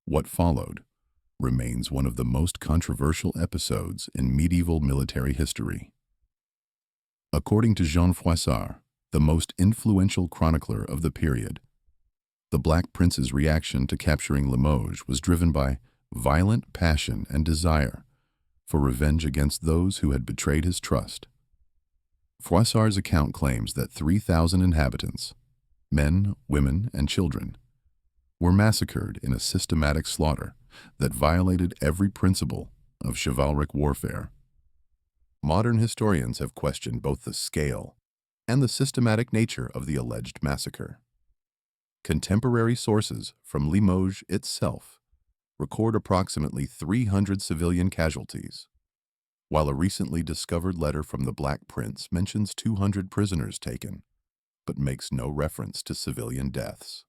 What followed remains one of the most controversial episodes in medieval military history. According to Jean Froissart, the most influential chronicler of the period. The Black Prince's reaction to capturing Limoges was driven by violent passion and desire for revenge against those who had betrayed his trust. Froissart's account claims that 3,000 inhabitants, men, women, and children, were massacred in a systematic slaughter that violated every principle of chivalric warfare. Modern historians have questioned both the scale and the systematic nature of the alleged massacre. Contemporary sources from Limoges itself record approximately 300 civilian casualties, while a recently discovered letter from the Black Prince mentions 200 prisoners taken, but makes no reference to civilian deaths.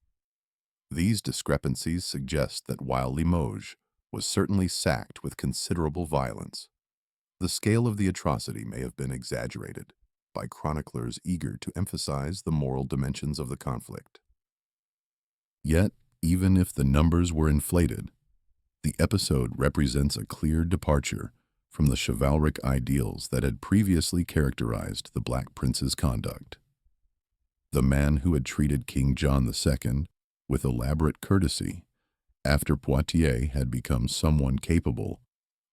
These discrepancies suggest that while Limoges was certainly sacked with considerable violence, the scale of the atrocity may have been exaggerated by chroniclers eager to emphasize the moral dimensions of the conflict. Yet, even if the numbers were inflated, the episode represents a clear departure from the chivalric ideals that had previously characterized the Black Prince's conduct. The man who had treated King John II with elaborate courtesy after Poitiers had become someone capable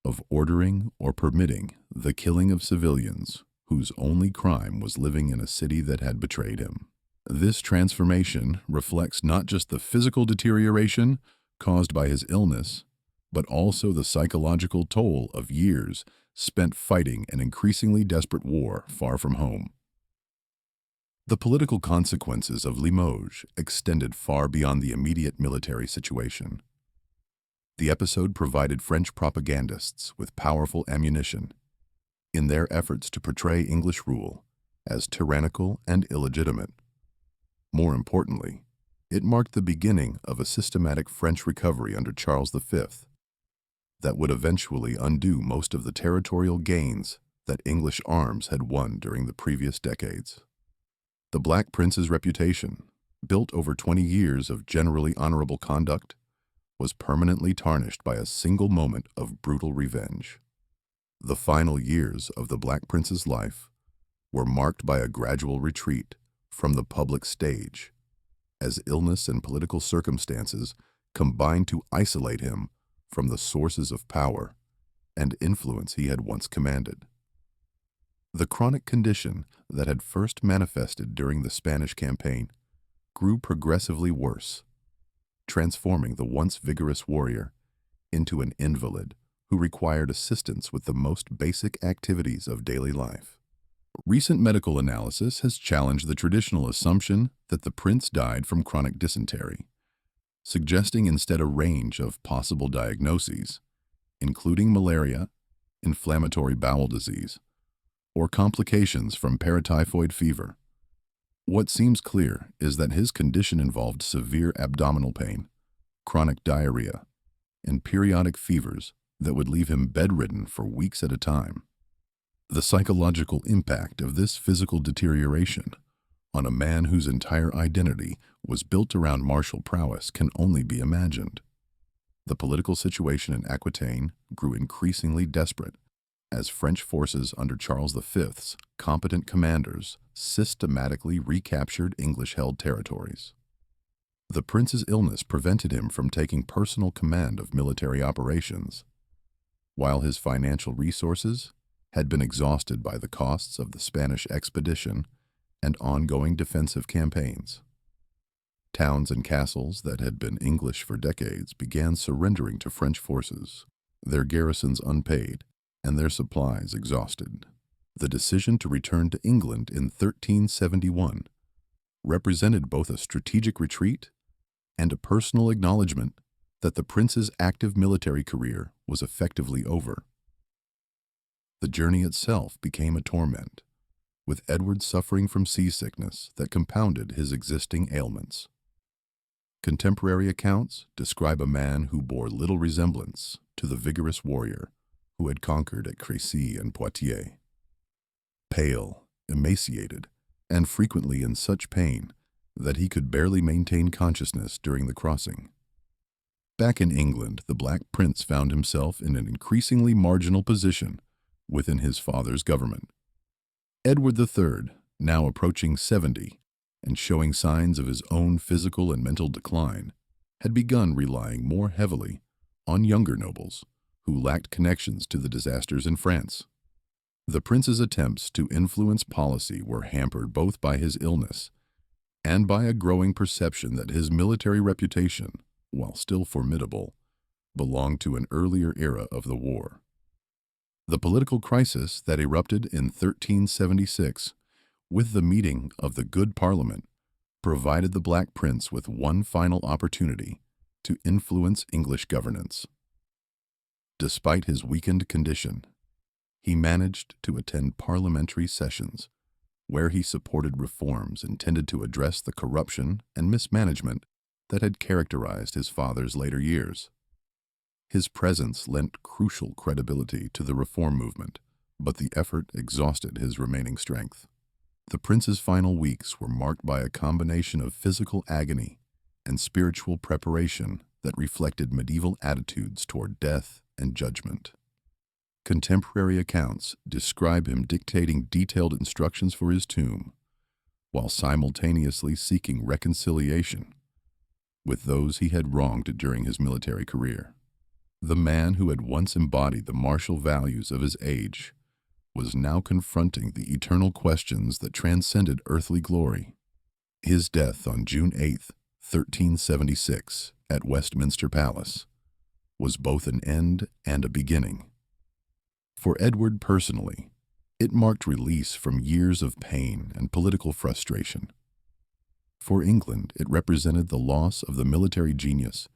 of ordering or permitting the killing of civilians whose only crime was living in a city that had betrayed him. This transformation reflects not just the physical deterioration caused by his illness, but also the psychological toll of years spent fighting an increasingly desperate war far from home. The political consequences of Limoges extended far beyond the immediate military situation. The episode provided French propagandists with powerful ammunition in their efforts to portray English rule as tyrannical and illegitimate. More importantly, it marked the beginning of a systematic French recovery under Charles V that would eventually undo most of the territorial gains that English arms had won during the previous decades. The Black Prince's reputation, built over 20 years of generally honorable conduct, was permanently tarnished by a single moment of brutal revenge. The final years of the Black Prince's life were marked by a gradual retreat from the public stage, as illness and political circumstances combined to isolate him from the sources of power and influence he had once commanded. The chronic condition that had first manifested during the Spanish campaign grew progressively worse, transforming the once vigorous warrior into an invalid who required assistance with the most basic activities of daily life. Recent medical analysis has challenged the traditional assumption that the prince died from chronic dysentery, suggesting instead a range of possible diagnoses, including malaria, inflammatory bowel disease, or complications from paratyphoid fever. What seems clear is that his condition involved severe abdominal pain, chronic diarrhea, and periodic fevers that would leave him bedridden for weeks at a time. The psychological impact of this physical deterioration on a man whose entire identity was built around martial prowess can only be imagined. The political situation in Aquitaine grew increasingly desperate as French forces under Charles V's competent commanders systematically recaptured English-held territories. The prince's illness prevented him from taking personal command of military operations, while his financial resources had been exhausted by the costs of the Spanish expedition and ongoing defensive campaigns. Towns and castles that had been English for decades began surrendering to French forces, their garrisons unpaid and their supplies exhausted. The decision to return to England in 1371 represented both a strategic retreat and a personal acknowledgement that the prince's active military career was effectively over. The journey itself became a torment, with Edward suffering from seasickness that compounded his existing ailments. Contemporary accounts describe a man who bore little resemblance to the vigorous warrior who had conquered at Crécy and Poitiers. Pale, emaciated, and frequently in such pain that he could barely maintain consciousness during the crossing. Back in England, the Black Prince found himself in an increasingly marginal position within his father's government. Edward III, now approaching 70 and showing signs of his own physical and mental decline, had begun relying more heavily on younger nobles who lacked connections to the disasters in France. The prince's attempts to influence policy were hampered both by his illness and by a growing perception that his military reputation, while still formidable, belonged to an earlier era of the war. The political crisis that erupted in 1376 with the meeting of the Good Parliament provided the Black Prince with one final opportunity to influence English governance. Despite his weakened condition, he managed to attend parliamentary sessions where he supported reforms intended to address the corruption and mismanagement that had characterized his father's later years. His presence lent crucial credibility to the reform movement, but the effort exhausted his remaining strength. The prince's final weeks were marked by a combination of physical agony and spiritual preparation that reflected medieval attitudes toward death and judgment. Contemporary accounts describe him dictating detailed instructions for his tomb, while simultaneously seeking reconciliation with those he had wronged during his military career. The man who had once embodied the martial values of his age was now confronting the eternal questions that transcended earthly glory. His death on June 8, 1376, at Westminster Palace, was both an end and a beginning. For Edward personally, it marked release from years of pain and political frustration. For England, it represented the loss of the military genius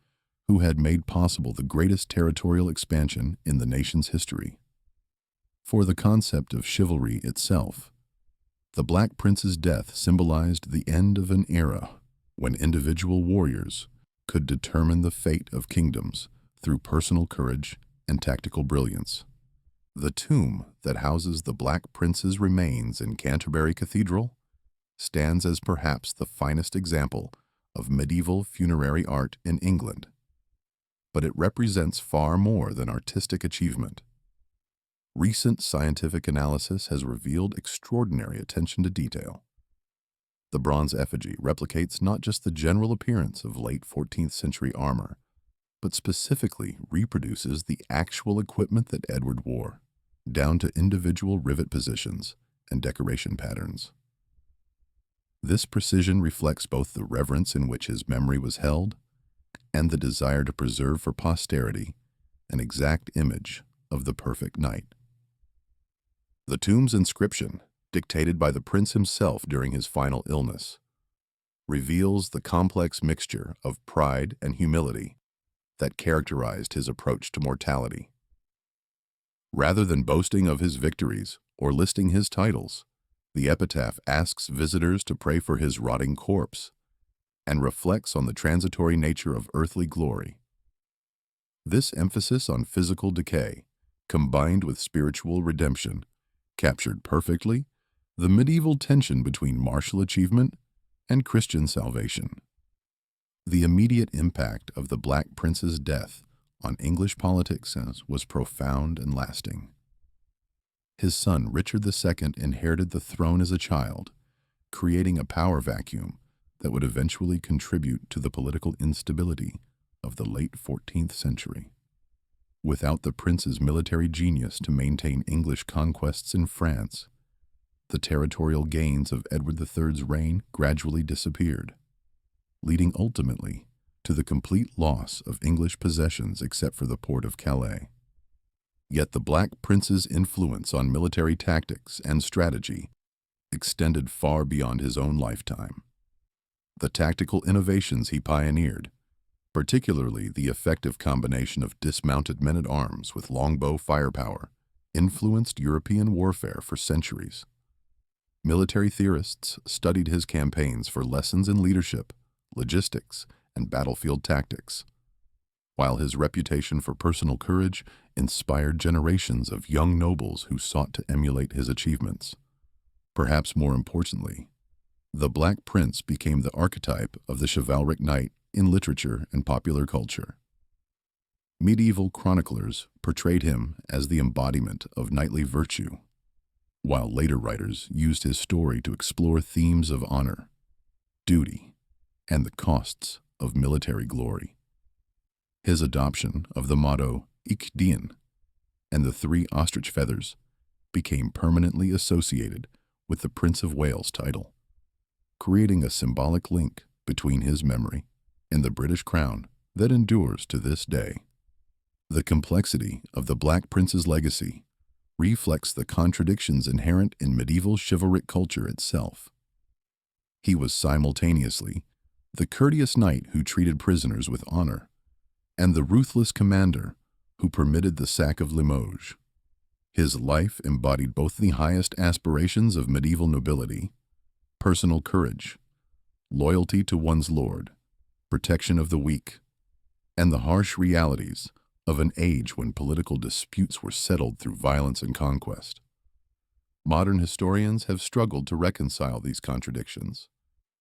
who had made possible the greatest territorial expansion in the nation's history. For the concept of chivalry itself, the Black Prince's death symbolized the end of an era when individual warriors could determine the fate of kingdoms through personal courage and tactical brilliance. The tomb that houses the Black Prince's remains in Canterbury Cathedral stands as perhaps the finest example of medieval funerary art in England. But it represents far more than artistic achievement. Recent scientific analysis has revealed extraordinary attention to detail. The bronze effigy replicates not just the general appearance of late 14th century armor, but specifically reproduces the actual equipment that Edward wore, down to individual rivet positions and decoration patterns. This precision reflects both the reverence in which his memory was held and the desire to preserve for posterity an exact image of the perfect knight. The tomb's inscription, dictated by the prince himself during his final illness, reveals the complex mixture of pride and humility that characterized his approach to mortality. Rather than boasting of his victories or listing his titles, the epitaph asks visitors to pray for his rotting corpse and reflects on the transitory nature of earthly glory. This emphasis on physical decay, combined with spiritual redemption, captured perfectly the medieval tension between martial achievement and Christian salvation. The immediate impact of the Black Prince's death on English politics was profound and lasting. His son Richard II inherited the throne as a child, creating a power vacuum that would eventually contribute to the political instability of the late 14th century. Without the prince's military genius to maintain English conquests in France, the territorial gains of Edward III's reign gradually disappeared, leading ultimately to the complete loss of English possessions except for the port of Calais. Yet the Black Prince's influence on military tactics and strategy extended far beyond his own lifetime. The tactical innovations he pioneered, particularly the effective combination of dismounted men-at-arms with longbow firepower, influenced European warfare for centuries. Military theorists studied his campaigns for lessons in leadership, logistics, and battlefield tactics, while his reputation for personal courage inspired generations of young nobles who sought to emulate his achievements. Perhaps more importantly, the Black Prince became the archetype of the chivalric knight in literature and popular culture. Medieval chroniclers portrayed him as the embodiment of knightly virtue, while later writers used his story to explore themes of honor, duty, and the costs of military glory. His adoption of the motto "Ik dien" and the three ostrich feathers became permanently associated with the Prince of Wales title, creating a symbolic link between his memory and the British crown that endures to this day. The complexity of the Black Prince's legacy reflects the contradictions inherent in medieval chivalric culture itself. He was simultaneously the courteous knight who treated prisoners with honor and the ruthless commander who permitted the sack of Limoges. His life embodied both the highest aspirations of medieval nobility, personal courage, loyalty to one's lord, protection of the weak, and the harsh realities of an age when political disputes were settled through violence and conquest. Modern historians have struggled to reconcile these contradictions,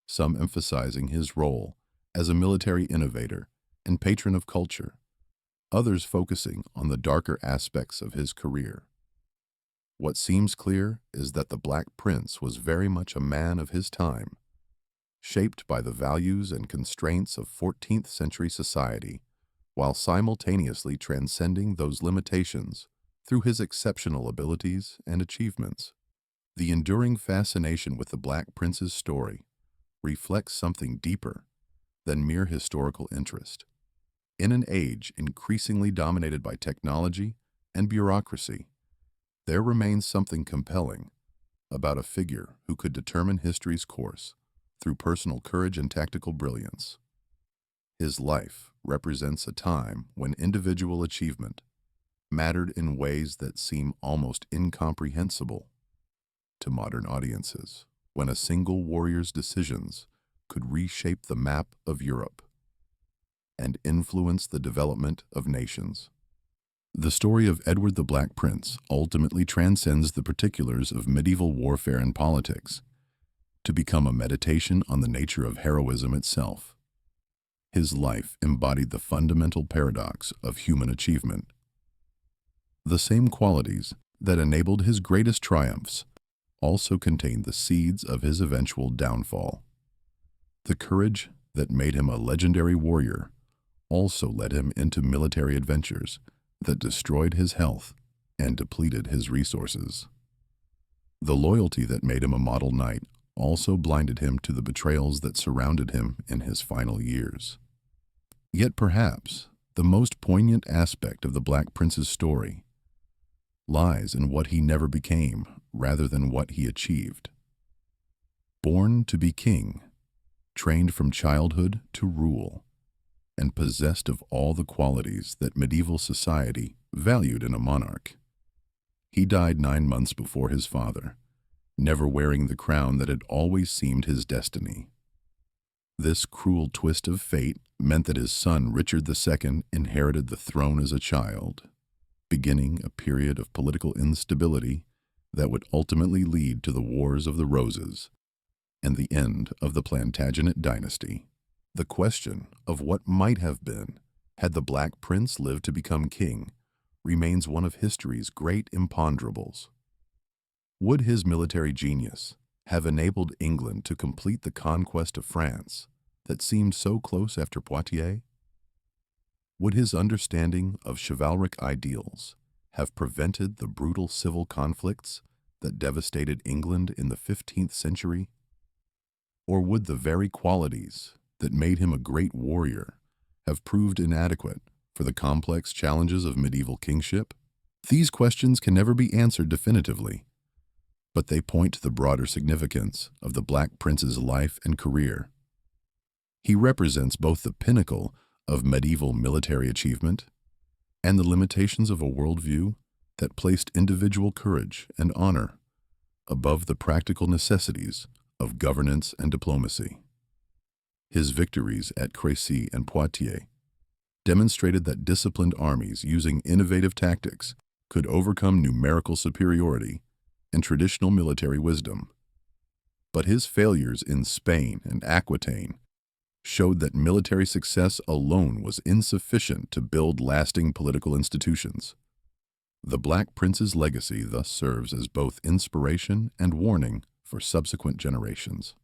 some emphasizing his role as a military innovator and patron of culture, others focusing on the darker aspects of his career. What seems clear is that the Black Prince was very much a man of his time, shaped by the values and constraints of 14th century society, while simultaneously transcending those limitations through his exceptional abilities and achievements. The enduring fascination with the Black Prince's story reflects something deeper than mere historical interest. In an age increasingly dominated by technology and bureaucracy, there remains something compelling about a figure who could determine history's course through personal courage and tactical brilliance. His life represents a time when individual achievement mattered in ways that seem almost incomprehensible to modern audiences, when a single warrior's decisions could reshape the map of Europe and influence the development of nations. The story of Edward the Black Prince ultimately transcends the particulars of medieval warfare and politics to become a meditation on the nature of heroism itself. His life embodied the fundamental paradox of human achievement. The same qualities that enabled his greatest triumphs also contained the seeds of his eventual downfall. The courage that made him a legendary warrior also led him into military adventures that destroyed his health and depleted his resources. The loyalty that made him a model knight also blinded him to the betrayals that surrounded him in his final years. Yet perhaps the most poignant aspect of the Black Prince's story lies in what he never became rather than what he achieved. Born to be king, trained from childhood to rule, and possessed of all the qualities that medieval society valued in a monarch, he died 9 months before his father, never wearing the crown that had always seemed his destiny. This cruel twist of fate meant that his son Richard II inherited the throne as a child, beginning a period of political instability that would ultimately lead to the Wars of the Roses and the end of the Plantagenet dynasty. The question of what might have been had the Black Prince lived to become king remains one of history's great imponderables. Would his military genius have enabled England to complete the conquest of France that seemed so close after Poitiers? Would his understanding of chivalric ideals have prevented the brutal civil conflicts that devastated England in the 15th century? Or would the very qualities that made him a great warrior have proved inadequate for the complex challenges of medieval kingship? These questions can never be answered definitively, but they point to the broader significance of the Black Prince's life and career. He represents both the pinnacle of medieval military achievement and the limitations of a worldview that placed individual courage and honor above the practical necessities of governance and diplomacy. His victories at Crécy and Poitiers demonstrated that disciplined armies using innovative tactics could overcome numerical superiority and traditional military wisdom. But his failures in Spain and Aquitaine showed that military success alone was insufficient to build lasting political institutions. The Black Prince's legacy thus serves as both inspiration and warning for subsequent generations.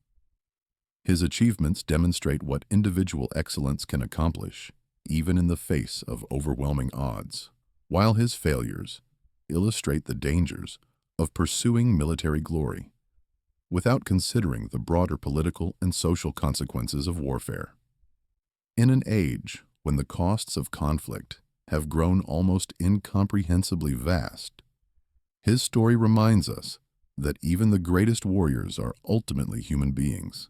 His achievements demonstrate what individual excellence can accomplish, even in the face of overwhelming odds, while his failures illustrate the dangers of pursuing military glory without considering the broader political and social consequences of warfare. In an age when the costs of conflict have grown almost incomprehensibly vast, his story reminds us that even the greatest warriors are ultimately human beings,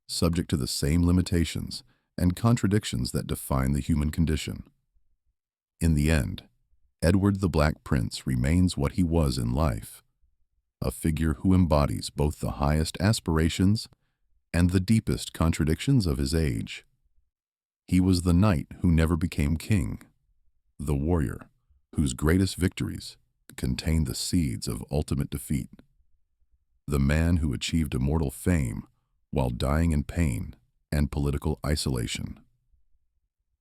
subject to the same limitations and contradictions that define the human condition. In the end, Edward the Black Prince remains what he was in life, a figure who embodies both the highest aspirations and the deepest contradictions of his age. He was the knight who never became king, the warrior whose greatest victories contained the seeds of ultimate defeat, the man who achieved immortal fame while dying in pain and political isolation.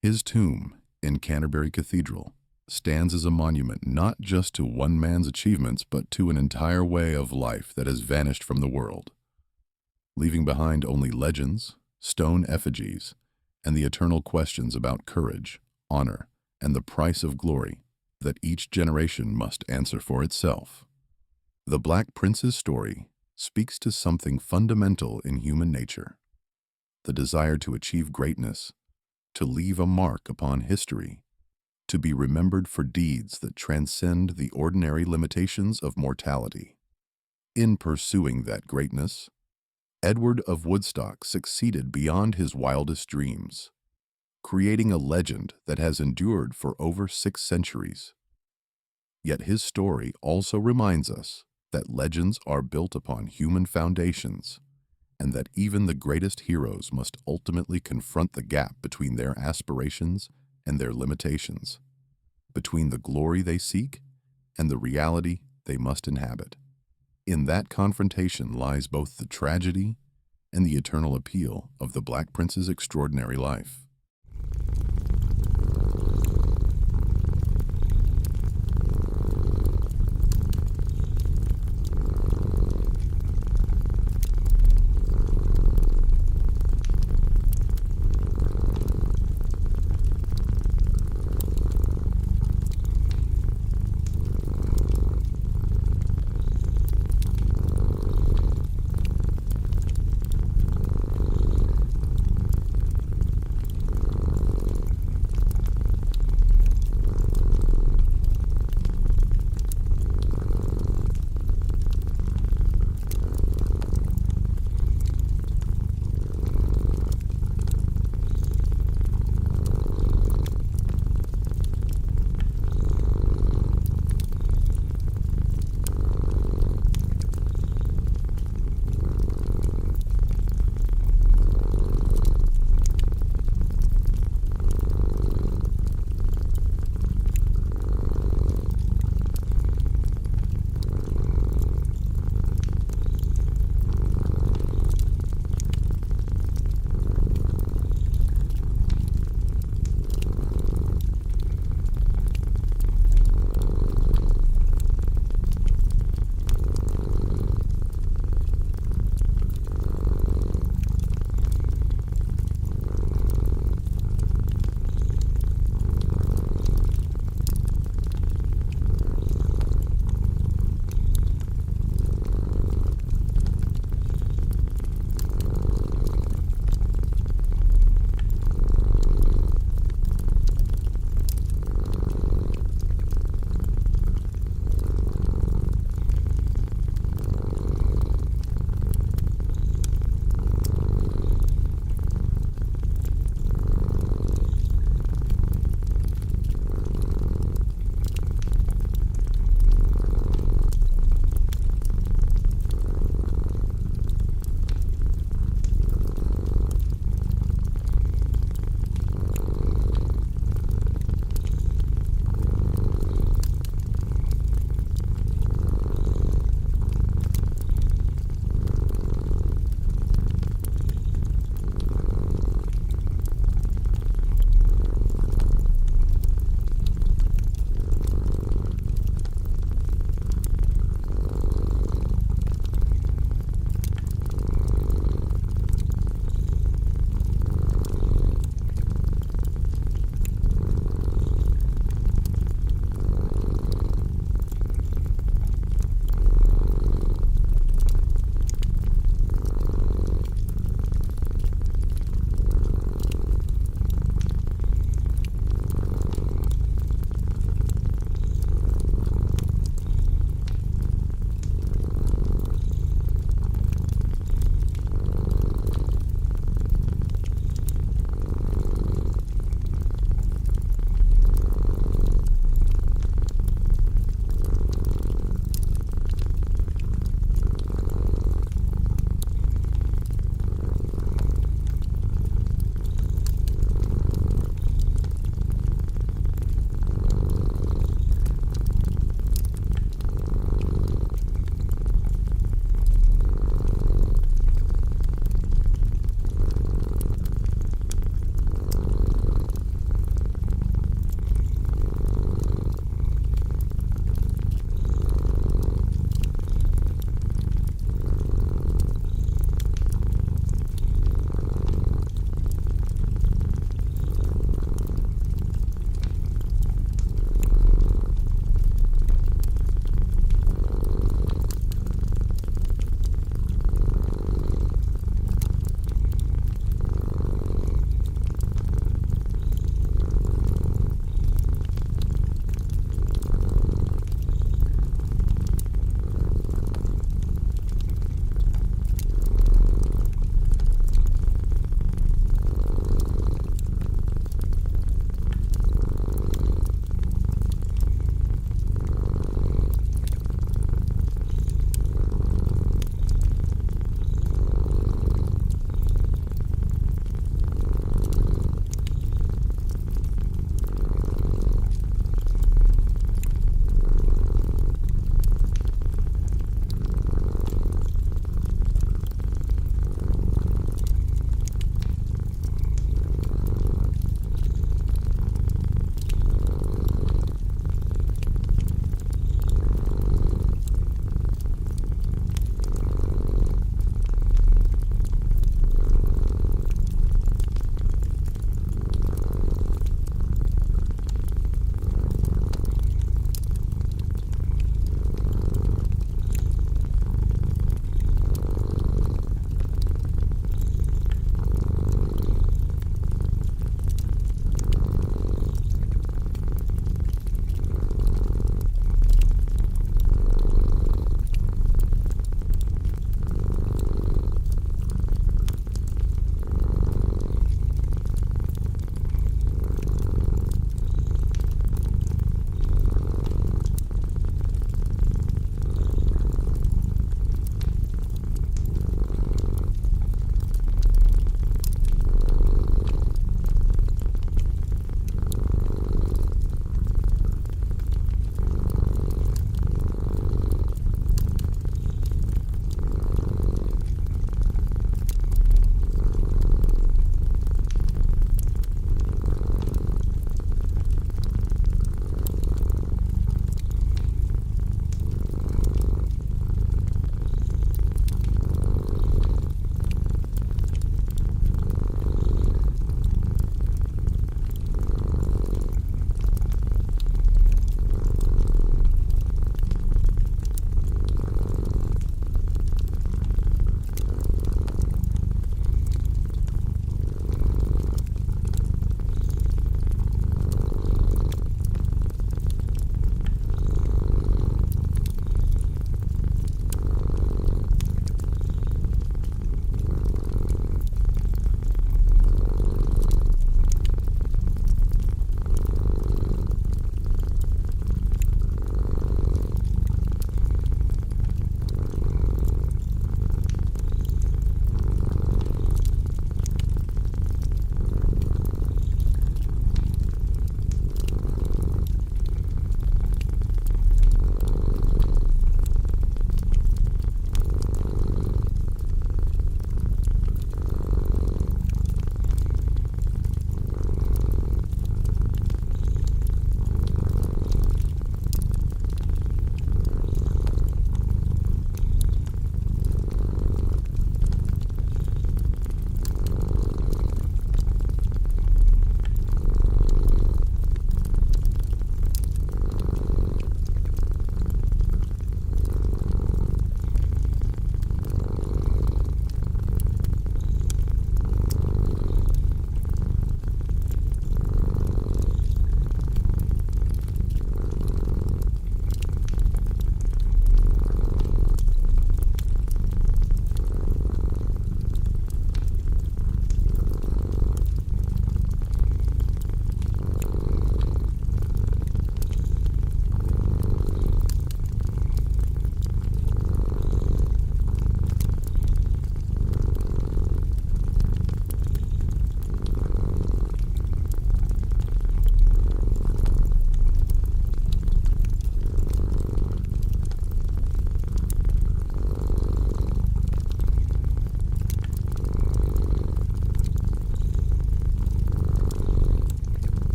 His tomb in Canterbury Cathedral stands as a monument not just to one man's achievements but to an entire way of life that has vanished from the world, leaving behind only legends, stone effigies, and the eternal questions about courage, honor, and the price of glory that each generation must answer for itself. The Black Prince's story speaks to something fundamental in human nature: the desire to achieve greatness, to leave a mark upon history, to be remembered for deeds that transcend the ordinary limitations of mortality. In pursuing that greatness, Edward of Woodstock succeeded beyond his wildest dreams, creating a legend that has endured for over 6 centuries. Yet his story also reminds us that legends are built upon human foundations, and that even the greatest heroes must ultimately confront the gap between their aspirations and their limitations, between the glory they seek and the reality they must inhabit. In that confrontation lies both the tragedy and the eternal appeal of the Black Prince's extraordinary life.